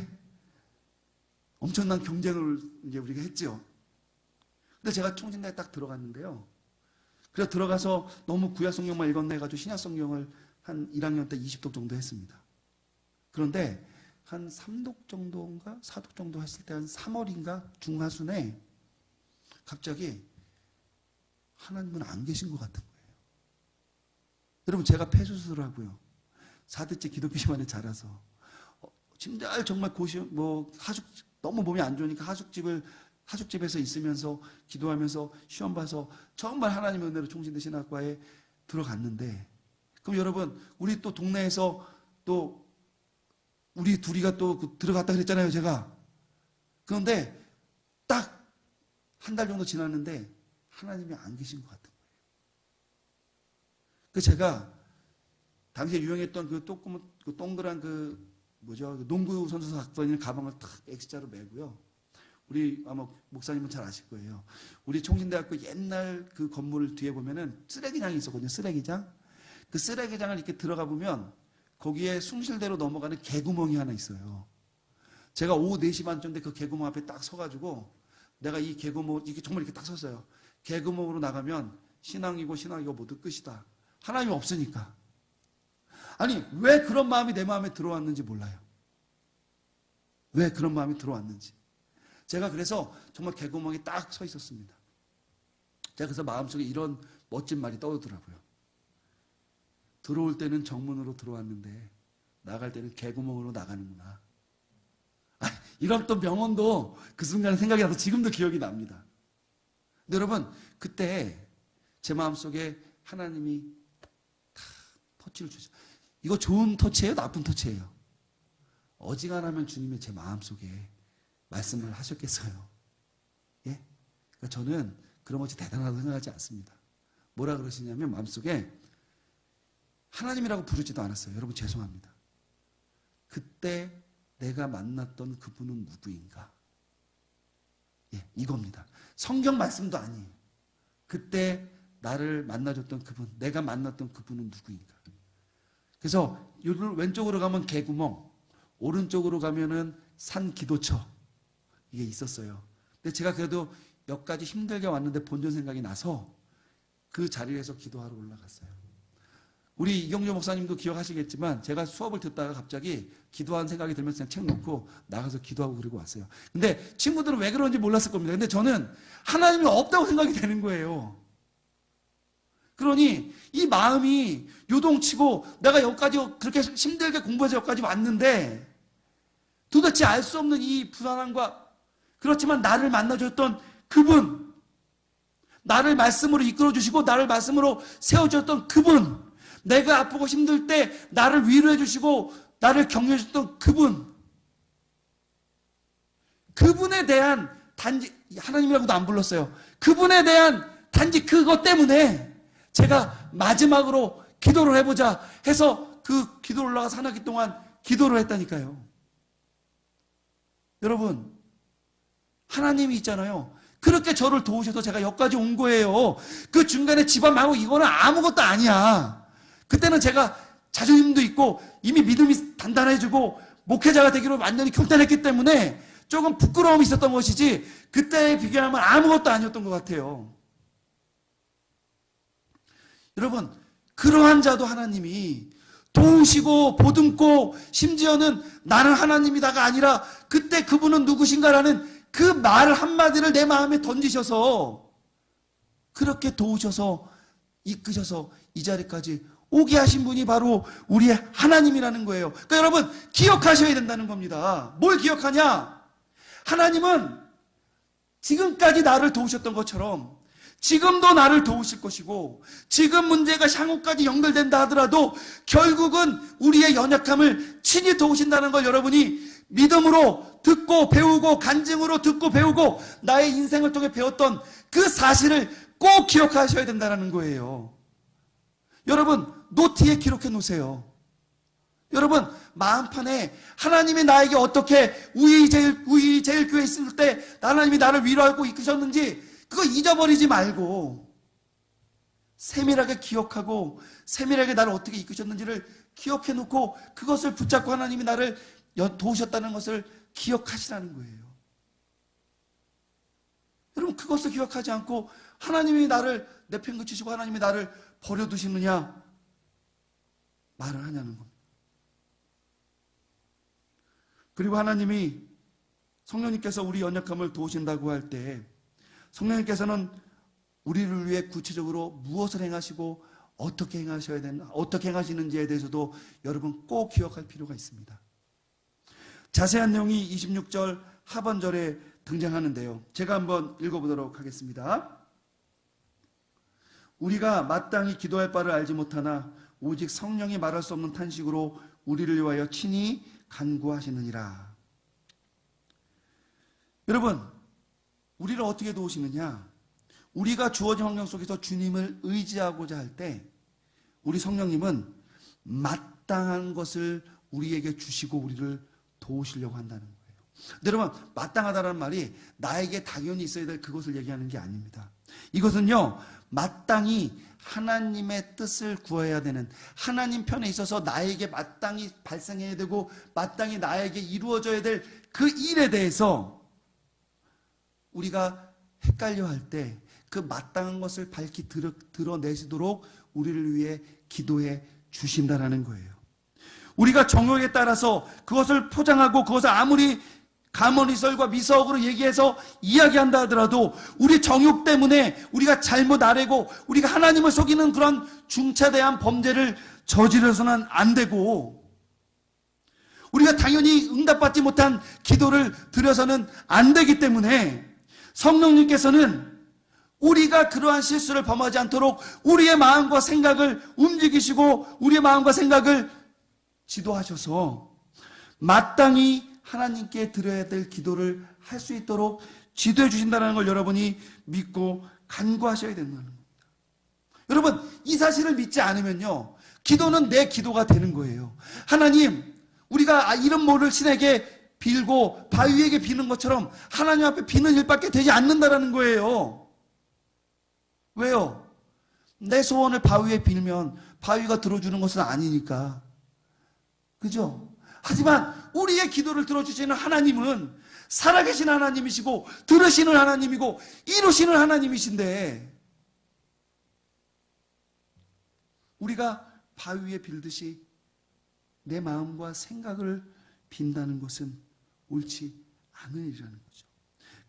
엄청난 경쟁을 이제 우리가 했죠. 근데 제가 총신대에 딱 들어갔는데요. 그래서 들어가서 너무 구약 성경만 읽었나 해가지고 신약 성경을 한 1학년 때 20독 정도 했습니다. 그런데 한 3독 정도인가 4독 정도 했을 때 한 3월인가 중하순에 갑자기 하나님은 안 계신 것 같은 거예요. 여러분, 제가 폐수술을 하고요. 4대째 기독교 집안에 자라서 정말 너무 몸이 안 좋으니까 하숙집에서 있으면서 기도하면서 시험 봐서 정말 하나님의 은혜로 총신대 신학과에 들어갔는데, 그럼 여러분, 우리 또 동네에서 또 우리 둘이가 또 들어갔다 그랬잖아요, 제가. 그런데 딱 한 달 정도 지났는데 하나님이 안 계신 것 같은 거예요. 그 제가 당시에 유행했던 그 동그란 농구 선수 사건인 가방을 탁 X자로 메고요. 우리 아마 목사님은 잘 아실 거예요. 우리 총신대학교 옛날 그 건물 뒤에 보면은 쓰레기장이 있었거든요. 쓰레기장. 그 쓰레기장을 이렇게 들어가 보면 거기에 숭실대로 넘어가는 개구멍이 하나 있어요. 제가 오후 4시 반쯤인데 그 개구멍 앞에 딱 서가지고 내가 이 개구멍 이렇게 정말 이렇게 딱 섰어요. 개구멍으로 나가면 신앙이고 모두 끝이다. 하나님이 없으니까. 아니, 왜 그런 마음이 내 마음에 들어왔는지 몰라요. 왜 그런 마음이 들어왔는지. 제가 그래서 정말 개구멍에 딱 서 있었습니다. 제가 그래서 마음속에 이런 멋진 말이 떠오르더라고요. 들어올 때는 정문으로 들어왔는데 나갈 때는 개구멍으로 나가는구나. 이런 또 명언도 그 순간에 생각이 나서 지금도 기억이 납니다. 근데 여러분, 그때 제 마음속에 하나님이 다 터치를 주죠. 이거 좋은 터치예요? 나쁜 터치예요? 어지간하면 주님이 제 마음속에 말씀을 하셨겠어요. 예? 그러니까 저는 그런 것이 대단하다고 생각하지 않습니다. 뭐라 그러시냐면 마음속에 하나님이라고 부르지도 않았어요. 여러분 죄송합니다. 그때 내가 만났던 그분은 누구인가? 예, 이겁니다. 성경 말씀도 아니에요. 그때 나를 만나줬던 그분, 내가 만났던 그분은 누구인가? 그래서 왼쪽으로 가면 개구멍, 오른쪽으로 가면은 산 기도처, 이게 있었어요. 근데 제가 그래도 몇 가지 힘들게 왔는데 본전 생각이 나서 그 자리에서 기도하러 올라갔어요. 우리 이경주 목사님도 기억하시겠지만 제가 수업을 듣다가 갑자기 기도하는 생각이 들면서 그냥 책 놓고 나가서 기도하고 그러고 왔어요. 근데 친구들은 왜 그런지 몰랐을 겁니다. 근데 저는 하나님이 없다고 생각이 되는 거예요. 그러니 이 마음이 요동치고 내가 여기까지 그렇게 힘들게 공부해서 여기까지 왔는데 도대체 알 수 없는 이 불안함과, 그렇지만 나를 만나줬던 그분, 나를 말씀으로 이끌어주시고 나를 말씀으로 세워주셨던 그분, 내가 아프고 힘들 때 나를 위로해 주시고 나를 격려해 주셨던 그분, 그분에 대한 단지 하나님이라고도 안 불렀어요. 그분에 대한 단지 그것 때문에 제가 마지막으로 기도를 해보자 해서 그 기도를 올라가서 한 학기 동안 기도를 했다니까요. 여러분, 하나님이 있잖아요. 그렇게 저를 도우셔서 제가 여기까지 온 거예요. 그 중간에 집안 말고 이거는 아무것도 아니야. 그때는 제가 자존심도 있고 이미 믿음이 단단해지고 목회자가 되기로 완전히 결단했기 때문에 조금 부끄러움이 있었던 것이지 그때에 비교하면 아무것도 아니었던 것 같아요. 여러분, 그러한 자도 하나님이 도우시고 보듬고 심지어는 나는 하나님이다가 아니라 그때 그분은 누구신가라는 그 말 한마디를 내 마음에 던지셔서 그렇게 도우셔서 이끄셔서 이 자리까지 오게 하신 분이 바로 우리의 하나님이라는 거예요. 그러니까 여러분, 기억하셔야 된다는 겁니다. 뭘 기억하냐? 하나님은 지금까지 나를 도우셨던 것처럼 지금도 나를 도우실 것이고 지금 문제가 향후까지 연결된다 하더라도 결국은 우리의 연약함을 친히 도우신다는 걸 여러분이 믿음으로 듣고 배우고 간증으로 듣고 배우고 나의 인생을 통해 배웠던 그 사실을 꼭 기억하셔야 된다는 거예요. 여러분, 노트에 기록해 놓으세요. 여러분, 마음판에 하나님이 나에게 어떻게 우이제일교회에 있을 때 하나님이 나를 위로하고 이끄셨는지 그거 잊어버리지 말고 세밀하게 기억하고 세밀하게 나를 어떻게 이끄셨는지를 기억해 놓고 그것을 붙잡고 하나님이 나를 도우셨다는 것을 기억하시라는 거예요. 여러분, 그것을 기억하지 않고 하나님이 나를 내팽개치시고 하나님이 나를 버려두시느냐 말을 하냐는 겁니다. 그리고 하나님이 성령님께서 우리 연약함을 도우신다고 할 때 성령님께서는 우리를 위해 구체적으로 무엇을 행하시고 어떻게 행하셔야 되나, 어떻게 행하시는지에 대해서도 여러분 꼭 기억할 필요가 있습니다. 자세한 내용이 26절 하반절에 등장하는데요. 제가 한번 읽어보도록 하겠습니다. 우리가 마땅히 기도할 바를 알지 못하나 오직 성령이 말할 수 없는 탄식으로 우리를 위하여 친히 간구하시느니라. 여러분, 우리를 어떻게 도우시느냐? 우리가 주어진 환경 속에서 주님을 의지하고자 할 때 우리 성령님은 마땅한 것을 우리에게 주시고 우리를 도우시려고 한다는 거예요. 여러분, 마땅하다는 말이 나에게 당연히 있어야 될 그것을 얘기하는 게 아닙니다. 이것은요, 마땅히 하나님의 뜻을 구해야 되는, 하나님 편에 있어서 나에게 마땅히 발생해야 되고 마땅히 나에게 이루어져야 될 그 일에 대해서 우리가 헷갈려 할 때 그 마땅한 것을 밝히 드러내시도록 우리를 위해 기도해 주신다는 거예요. 우리가 정욕에 따라서 그것을 포장하고 그것을 아무리 가머리설과 미서억으로 얘기해서 이야기한다 하더라도 우리 정욕 때문에 우리가 잘못 아뢰고 우리가 하나님을 속이는 그런 중차대한 범죄를 저지르서는 안 되고 우리가 당연히 응답받지 못한 기도를 드려서는 안 되기 때문에 성령님께서는 우리가 그러한 실수를 범하지 않도록 우리의 마음과 생각을 움직이시고 우리의 마음과 생각을 지도하셔서 마땅히 하나님께 드려야 될 기도를 할 수 있도록 지도해 주신다는 걸 여러분이 믿고 간구하셔야 된다는 겁니다. 여러분, 이 사실을 믿지 않으면요, 기도는 내 기도가 되는 거예요. 하나님, 우리가 이런 모를 신에게 빌고 바위에게 비는 것처럼 하나님 앞에 비는 일밖에 되지 않는다는 거예요. 왜요? 내 소원을 바위에 빌면 바위가 들어주는 것은 아니니까. 그죠? 하지만 우리의 기도를 들어주시는 하나님은 살아계신 하나님이시고 들으시는 하나님이고 이루시는 하나님이신데 우리가 바위에 빌듯이 내 마음과 생각을 빈다는 것은 옳지 않은 일이라는 거죠.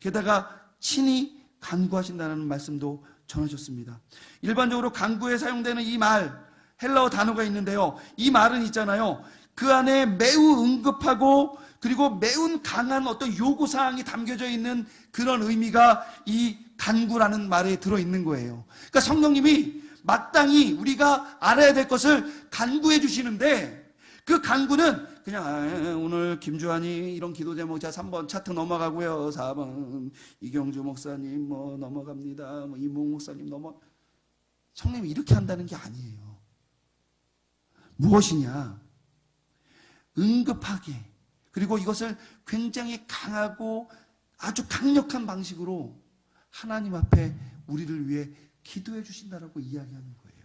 게다가 친히 간구하신다는 말씀도 전하셨습니다. 일반적으로 간구에 사용되는 이 말, 헬라어 단어가 있는데요. 이 말은 있잖아요. 그 안에 매우 응급하고 그리고 매우 강한 어떤 요구사항이 담겨져 있는 그런 의미가 이 간구라는 말에 들어있는 거예요. 그러니까 성령님이 마땅히 우리가 알아야 될 것을 간구해 주시는데 그 간구는 그냥 오늘 김주환이 이런 기도 제목 자 3번 차트 넘어가고요. 4번 이경주 목사님 뭐 넘어갑니다. 뭐 이몽 목사님 성령님이 이렇게 한다는 게 아니에요. 무엇이냐? 응급하게, 그리고 이것을 굉장히 강하고 아주 강력한 방식으로 하나님 앞에 우리를 위해 기도해 주신다라고 이야기하는 거예요.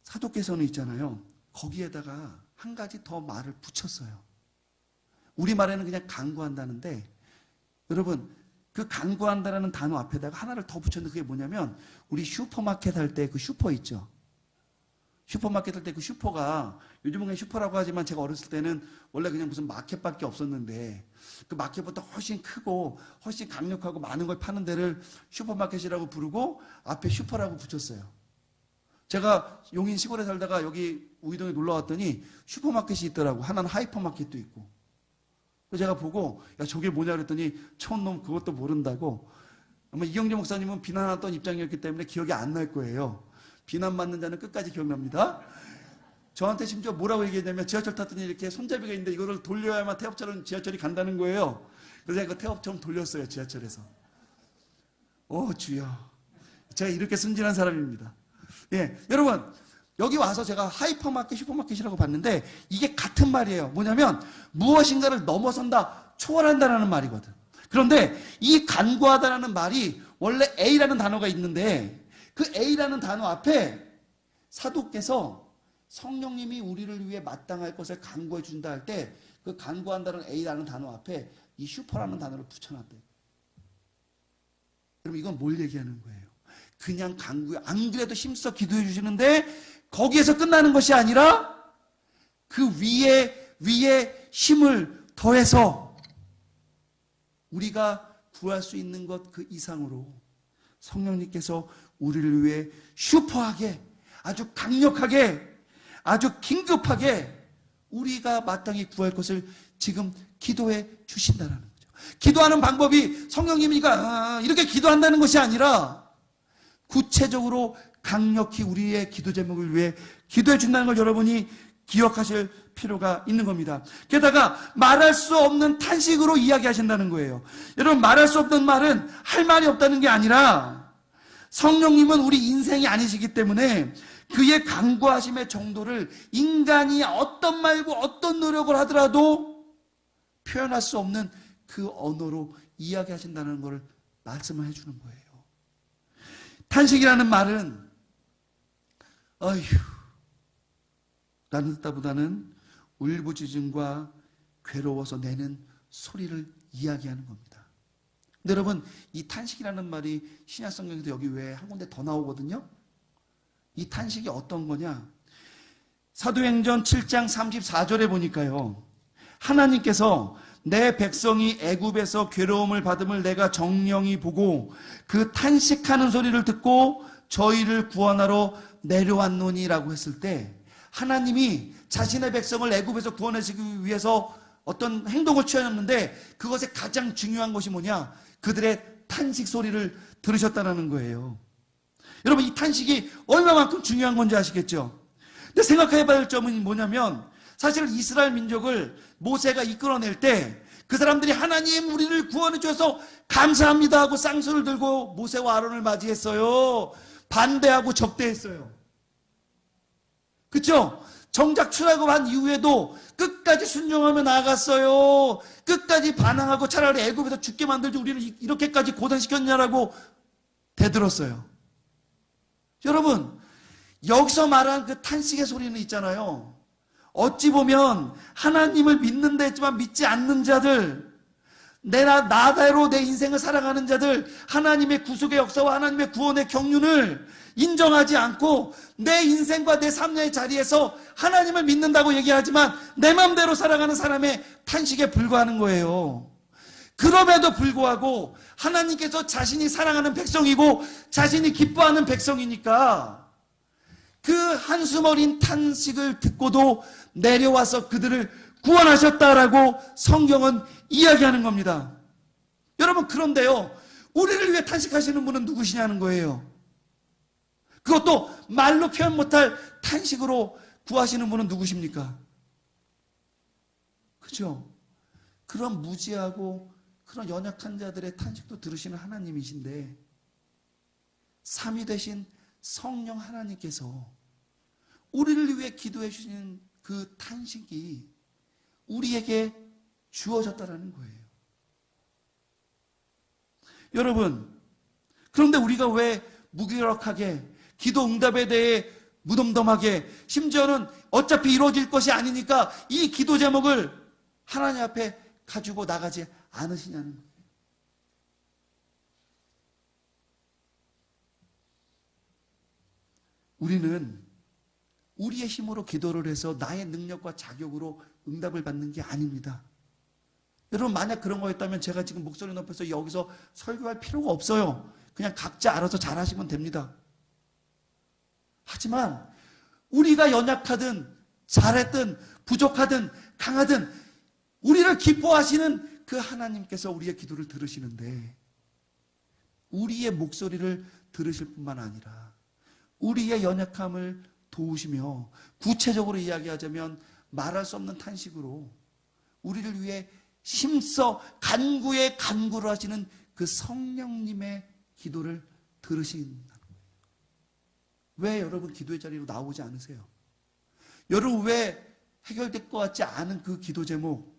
사도께서는 있잖아요. 거기에다가 한 가지 더 말을 붙였어요. 우리말에는 그냥 간구한다는데, 여러분 그 간구한다라는 단어 앞에다가 하나를 더 붙였는데 그게 뭐냐면, 우리 슈퍼마켓 할 때 그 슈퍼 있죠. 슈퍼마켓 할 때 그 슈퍼가, 요즘은 그냥 슈퍼라고 하지만 제가 어렸을 때는 원래 그냥 무슨 마켓밖에 없었는데, 그 마켓보다 훨씬 크고 훨씬 강력하고 많은 걸 파는 데를 슈퍼마켓이라고 부르고 앞에 슈퍼라고 붙였어요. 제가 용인 시골에 살다가 여기 우이동에 놀러 왔더니 슈퍼마켓이 있더라고. 하나는 하이퍼마켓도 있고. 그래서 제가 보고 야 저게 뭐냐 그랬더니 촌놈 그것도 모른다고. 아마 이경재 목사님은 비난하던 입장이었기 때문에 기억이 안 날 거예요. 비난받는 자는 끝까지 기억납니다. 저한테 심지어 뭐라고 얘기했냐면, 지하철 탔더니 이렇게 손잡이가 있는데 이거를 돌려야만 태엽처럼 지하철이 간다는 거예요. 그래서 제가 그 태엽처럼 돌렸어요, 지하철에서. 주여, 제가 이렇게 순진한 사람입니다. 예, 여러분 여기 와서 제가 하이퍼마켓, 슈퍼마켓이라고 봤는데 이게 같은 말이에요. 뭐냐면 무엇인가를 넘어선다, 초월한다라는 말이거든. 그런데 이 간구하다라는 말이 원래 A라는 단어가 있는데, 그 A라는 단어 앞에 사도께서 성령님이 우리를 위해 마땅할 것을 간구해 준다 할 때 그 간구한다는 A라는 단어 앞에 이 슈퍼라는 단어를 붙여놨대요. 그럼 이건 뭘 얘기하는 거예요? 그냥 간구해, 안 그래도 힘써 기도해 주시는데 거기에서 끝나는 것이 아니라 그 위에 힘을 더해서 우리가 구할 수 있는 것 그 이상으로 성령님께서 우리를 위해 슈퍼하게, 아주 강력하게, 아주 긴급하게 우리가 마땅히 구할 것을 지금 기도해 주신다는 거죠. 기도하는 방법이 성령님이니까 이렇게 기도한다는 것이 아니라 구체적으로 강력히 우리의 기도 제목을 위해 기도해 준다는 걸 여러분이 기억하실 필요가 있는 겁니다. 게다가 말할 수 없는 탄식으로 이야기하신다는 거예요. 여러분, 말할 수 없는 말은 할 말이 없다는 게 아니라 성령님은 우리 인생이 아니시기 때문에 그의 간구하심의 정도를 인간이 어떤 말고 어떤 노력을 하더라도 표현할 수 없는 그 언어로 이야기하신다는 것을 말씀을 해주는 거예요. 탄식이라는 말은 어휴 라는 뜻보다는 울부짖음과 괴로워서 내는 소리를 이야기하는 겁니다. 근데 여러분, 이 탄식이라는 말이 신약 성경에도 여기 외에 한 군데 더 나오거든요. 이 탄식이 어떤 거냐? 사도행전 7장 34절에 보니까요, 하나님께서 내 백성이 애굽에서 괴로움을 받음을 내가 정령히 보고 그 탄식하는 소리를 듣고 저희를 구원하러 내려왔노니라고 했을 때, 하나님이 자신의 백성을 애굽에서 구원하시기 위해서 어떤 행동을 취하였는데 그것의 가장 중요한 것이 뭐냐? 그들의 탄식 소리를 들으셨다는 거예요. 여러분, 이 탄식이 얼마만큼 중요한 건지 아시겠죠? 근데 생각해봐야 할 점은 뭐냐면, 사실 이스라엘 민족을 모세가 이끌어낼 때 그 사람들이 하나님 우리를 구원해 주셔서 감사합니다 하고 쌍수를 들고 모세와 아론을 맞이했어요. 반대하고 적대했어요. 그렇죠? 정작 출애굽한 이후에도 끝까지 순종하며 나아갔어요. 끝까지 반항하고 차라리 애굽에서 죽게 만들지 우리를 이렇게까지 고단시켰냐라고 대들었어요. 여러분, 여기서 말한 그 탄식의 소리는 있잖아요. 어찌 보면 하나님을 믿는다 했지만 믿지 않는 자들, 나대로 내 인생을 살아가는 자들, 하나님의 구속의 역사와 하나님의 구원의 경륜을 인정하지 않고 내 인생과 내 삶의 자리에서 하나님을 믿는다고 얘기하지만 내 마음대로 살아가는 사람의 탄식에 불과하는 거예요. 그럼에도 불구하고 하나님께서 자신이 사랑하는 백성이고 자신이 기뻐하는 백성이니까 그 한숨 어린 탄식을 듣고도 내려와서 그들을 구원하셨다라고 성경은 이야기하는 겁니다. 여러분, 그런데요, 우리를 위해 탄식하시는 분은 누구시냐는 거예요. 그것도 말로 표현 못할 탄식으로 구하시는 분은 누구십니까? 그죠? 그런 무지하고 그런 연약한 자들의 탄식도 들으시는 하나님이신데, 삼위 되신 성령 하나님께서 우리를 위해 기도해 주시는 그 탄식이 우리에게 주어졌다라는 거예요. 여러분, 그런데 우리가 왜 무기력하게 기도 응답에 대해 무덤덤하게, 심지어는 어차피 이루어질 것이 아니니까 이 기도 제목을 하나님 앞에 가지고 나가지 않으시냐는 거예요. 우리는 우리의 힘으로 기도를 해서 나의 능력과 자격으로 응답을 받는 게 아닙니다. 여러분, 만약 그런 거였다면 제가 지금 목소리 높여서 여기서 설교할 필요가 없어요. 그냥 각자 알아서 잘하시면 됩니다. 하지만 우리가 연약하든 잘했든 부족하든 강하든 우리를 기뻐하시는 그 하나님께서 우리의 기도를 들으시는데, 우리의 목소리를 들으실 뿐만 아니라 우리의 연약함을 도우시며, 구체적으로 이야기하자면 말할 수 없는 탄식으로 우리를 위해 힘써 간구에 간구를 하시는 그 성령님의 기도를 들으신다는 거예요. 왜 여러분 기도의 자리로 나오지 않으세요? 여러분 왜 해결될 것 같지 않은 그 기도 제목,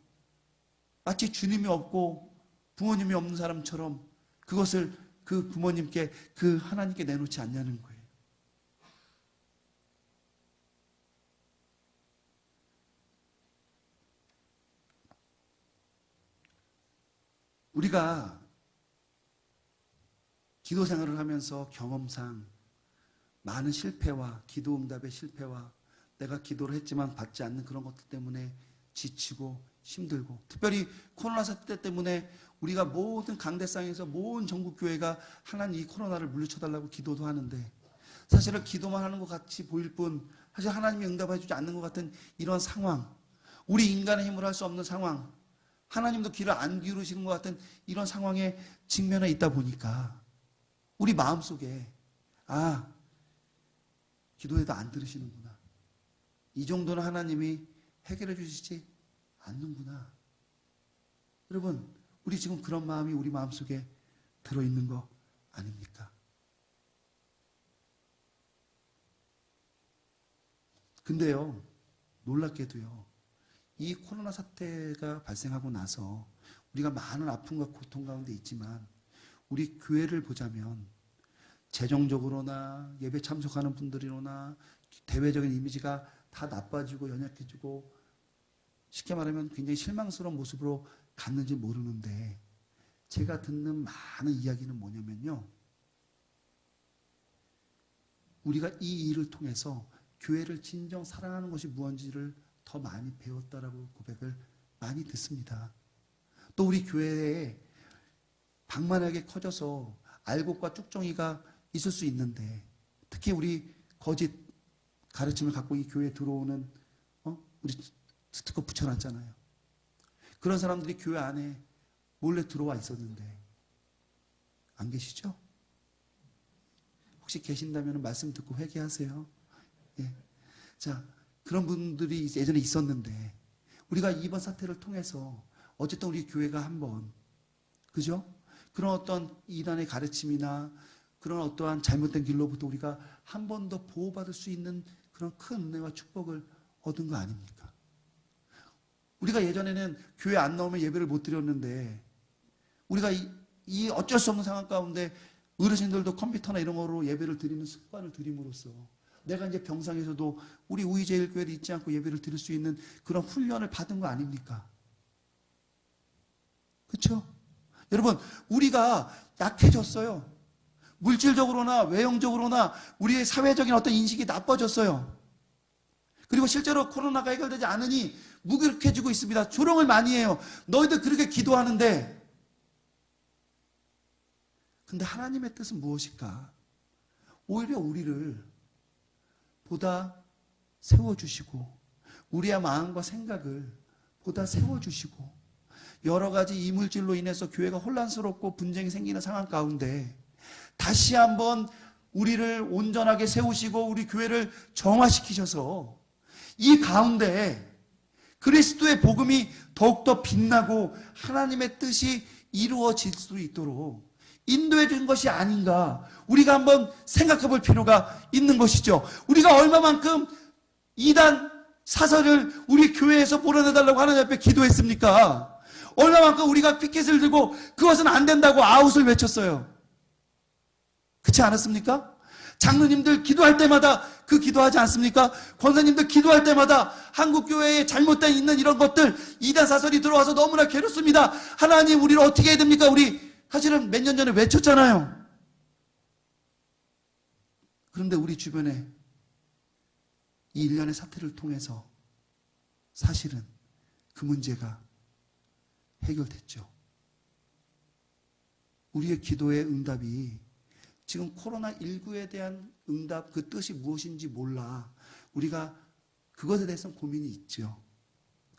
마치 주님이 없고 부모님이 없는 사람처럼 그것을 그 부모님께, 그 하나님께 내놓지 않냐는 거예요. 우리가 기도 생활을 하면서 경험상 많은 실패와 기도 응답의 실패와 내가 기도를 했지만 받지 않는 그런 것들 때문에 지치고 힘들고, 특별히 코로나 사태 때문에 우리가 모든 강대상에서 모든 전국교회가 하나님 이 코로나를 물리쳐달라고 기도도 하는데, 사실은 기도만 하는 것 같이 보일 뿐 사실 하나님이 응답해 주지 않는 것 같은 이런 상황, 우리 인간의 힘으로 할 수 없는 상황, 하나님도 귀를 안 기울이시는 것 같은 이런 상황에 직면해 있다 보니까 우리 마음속에, 아, 기도해도 안 들으시는구나, 이 정도는 하나님이 해결해 주시지 않는구나. 여러분, 우리 지금 그런 마음이 우리 마음속에 들어있는 거 아닙니까? 근데요, 놀랍게도요, 이 코로나 사태가 발생하고 나서 우리가 많은 아픔과 고통 가운데 있지만, 우리 교회를 보자면 재정적으로나 예배 참석하는 분들이로나 대외적인 이미지가 다 나빠지고 연약해지고, 쉽게 말하면 굉장히 실망스러운 모습으로 갔는지 모르는데, 제가 듣는 많은 이야기는 뭐냐면요, 우리가 이 일을 통해서 교회를 진정 사랑하는 것이 무엇인지를 더 많이 배웠다라고 고백을 많이 듣습니다. 또 우리 교회에 방만하게 커져서 알곡과 쭉정이가 있을 수 있는데, 특히 우리 거짓 가르침을 갖고 이 교회에 들어오는 우리 스티커 붙여놨잖아요. 그런 사람들이 교회 안에 몰래 들어와 있었는데 안 계시죠? 혹시 계신다면 말씀 듣고 회개하세요. 예. 자, 그런 분들이 예전에 있었는데, 우리가 이번 사태를 통해서 어쨌든 우리 교회가 한번, 그죠? 그런 어떤 이단의 가르침이나 그런 어떠한 잘못된 길로부터 우리가 한 번 더 보호받을 수 있는 그런 큰 은혜와 축복을 얻은 거 아닙니까? 우리가 예전에는 교회 안 나오면 예배를 못 드렸는데, 우리가 이 어쩔 수 없는 상황 가운데 어르신들도 컴퓨터나 이런 거로 예배를 드리는 습관을 들임으로써 내가 이제 병상에서도 우리 우이제일교회를 잊지 않고 예배를 드릴 수 있는 그런 훈련을 받은 거 아닙니까? 그렇죠? 여러분, 우리가 약해졌어요. 물질적으로나 외형적으로나 우리의 사회적인 어떤 인식이 나빠졌어요. 그리고 실제로 코로나가 해결되지 않으니 무기력해지고 있습니다. 조롱을 많이 해요. 너희들 그렇게 기도하는데. 근데 하나님의 뜻은 무엇일까? 오히려 우리를 보다 세워주시고, 우리의 마음과 생각을 보다 세워주시고, 여러 가지 이물질로 인해서 교회가 혼란스럽고 분쟁이 생기는 상황 가운데 다시 한번 우리를 온전하게 세우시고 우리 교회를 정화시키셔서 이 가운데 그리스도의 복음이 더욱더 빛나고 하나님의 뜻이 이루어질 수 있도록 인도해 준 것이 아닌가, 우리가 한번 생각해 볼 필요가 있는 것이죠. 우리가 얼마만큼 이단 사설을 우리 교회에서 몰아내달라고 하나님 앞에 기도했습니까? 얼마만큼 우리가 피켓을 들고 그것은 안 된다고 아웃을 외쳤어요. 그렇지 않았습니까? 장로님들 기도할 때마다 그 기도하지 않습니까? 권사님들 기도할 때마다 한국교회에 잘못된 있는 이런 것들, 이단 사설이 들어와서 너무나 괴롭습니다. 하나님 우리를 어떻게 해야 됩니까? 우리 사실은 몇 년 전에 외쳤잖아요. 그런데 우리 주변에 이 일련의 사태를 통해서 사실은 그 문제가 해결됐죠. 우리의 기도의 응답이 지금 코로나19에 대한 응답, 그 뜻이 무엇인지 몰라. 우리가 그것에 대해서는 고민이 있죠.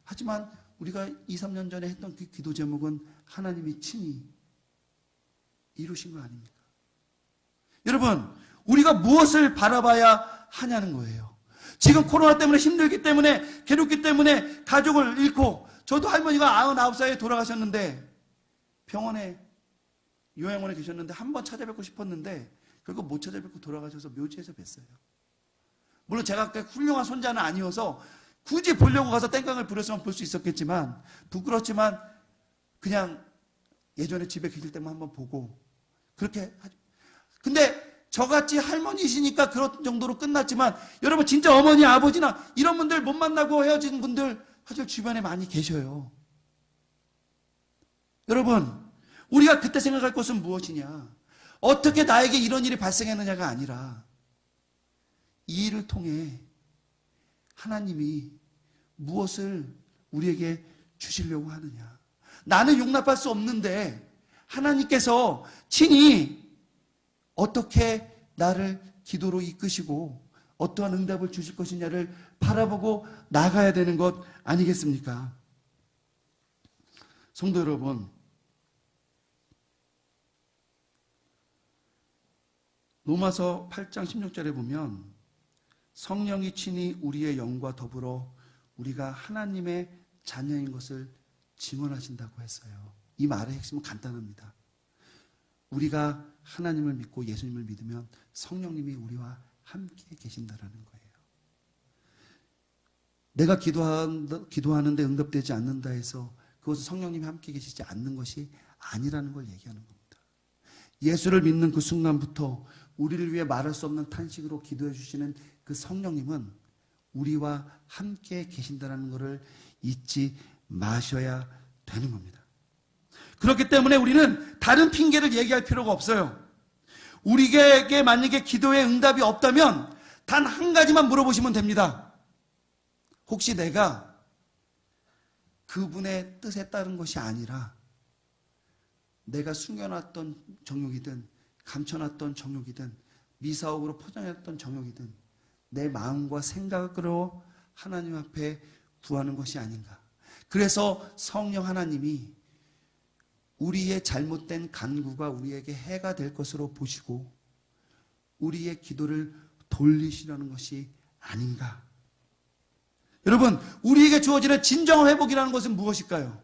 하지만 우리가 2, 3년 전에 했던 그 기도 제목은 하나님이 친히 이루신 거 아닙니까? 여러분, 우리가 무엇을 바라봐야 하냐는 거예요. 지금 코로나 때문에 힘들기 때문에, 괴롭기 때문에 가족을 잃고, 저도 할머니가 99살에 돌아가셨는데 병원에, 요양원에 계셨는데 한번 찾아뵙고 싶었는데 결국 못 찾아뵙고 돌아가셔서 묘지에서 뵀어요. 물론 제가 훌륭한 손자는 아니어서 굳이 보려고 가서 땡깡을 부렸으면 볼 수 있었겠지만, 부끄럽지만 그냥 예전에 집에 계실 때만 한번 보고 그렇게 하죠. 근데 저같이 할머니시니까 그런 정도로 끝났지만, 여러분 진짜 어머니 아버지나 이런 분들 못 만나고 헤어진 분들 사실 주변에 많이 계셔요. 여러분, 우리가 그때 생각할 것은 무엇이냐, 어떻게 나에게 이런 일이 발생했느냐가 아니라 이 일을 통해 하나님이 무엇을 우리에게 주시려고 하느냐. 나는 용납할 수 없는데 하나님께서 친히 어떻게 나를 기도로 이끄시고 어떠한 응답을 주실 것이냐를 바라보고 나가야 되는 것 아니겠습니까? 성도 여러분, 로마서 8장 16절에 보면 성령이 친히 우리의 영과 더불어 우리가 하나님의 자녀인 것을 증언하신다고 했어요. 이 말의 핵심은 간단합니다. 우리가 하나님을 믿고 예수님을 믿으면 성령님이 우리와 함께 계신다라는 거예요. 내가 기도하는데 응답되지 않는다 해서 그것은 성령님이 함께 계시지 않는 것이 아니라는 걸 얘기하는 겁니다. 예수를 믿는 그 순간부터 우리를 위해 말할 수 없는 탄식으로 기도해 주시는 그 성령님은 우리와 함께 계신다는 것을 잊지 마셔야 되는 겁니다. 그렇기 때문에 우리는 다른 핑계를 얘기할 필요가 없어요. 우리에게 만약에 기도의 응답이 없다면 단 한 가지만 물어보시면 됩니다. 혹시 내가 그분의 뜻에 따른 것이 아니라 내가 숨겨놨던 정욕이든 감춰놨던 정욕이든 미사옥으로 포장했던 정욕이든 내 마음과 생각으로 하나님 앞에 구하는 것이 아닌가. 그래서 성령 하나님이 우리의 잘못된 간구가 우리에게 해가 될 것으로 보시고 우리의 기도를 돌리시려는 것이 아닌가. 여러분, 우리에게 주어지는 진정한 회복이라는 것은 무엇일까요?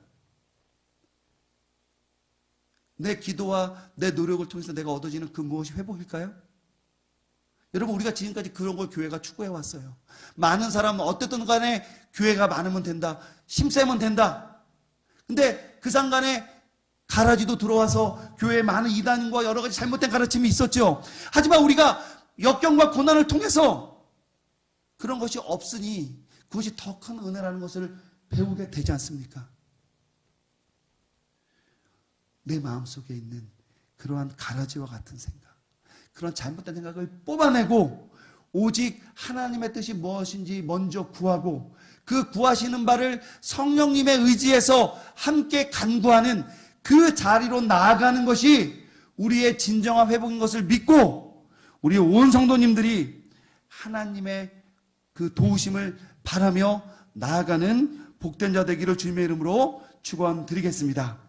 내 기도와 내 노력을 통해서 내가 얻어지는 그 무엇이 회복일까요? 여러분, 우리가 지금까지 그런 걸 교회가 추구해 왔어요. 많은 사람은 어쨌든 간에 교회가 많으면 된다, 힘세면 된다. 근데 그 상간에 가라지도 들어와서 교회에 많은 이단과 여러 가지 잘못된 가르침이 있었죠. 하지만 우리가 역경과 고난을 통해서 그런 것이 없으니 그것이 더 큰 은혜라는 것을 배우게 되지 않습니까? 내 마음속에 있는 그러한 가라지와 같은 생각, 그런 잘못된 생각을 뽑아내고 오직 하나님의 뜻이 무엇인지 먼저 구하고 그 구하시는 바를 성령님의 의지에서 함께 간구하는 그 자리로 나아가는 것이 우리의 진정한 회복인 것을 믿고 우리 온 성도님들이 하나님의 그 도우심을 바라며 나아가는 복된 자 되기를 주님의 이름으로 축원드리겠습니다.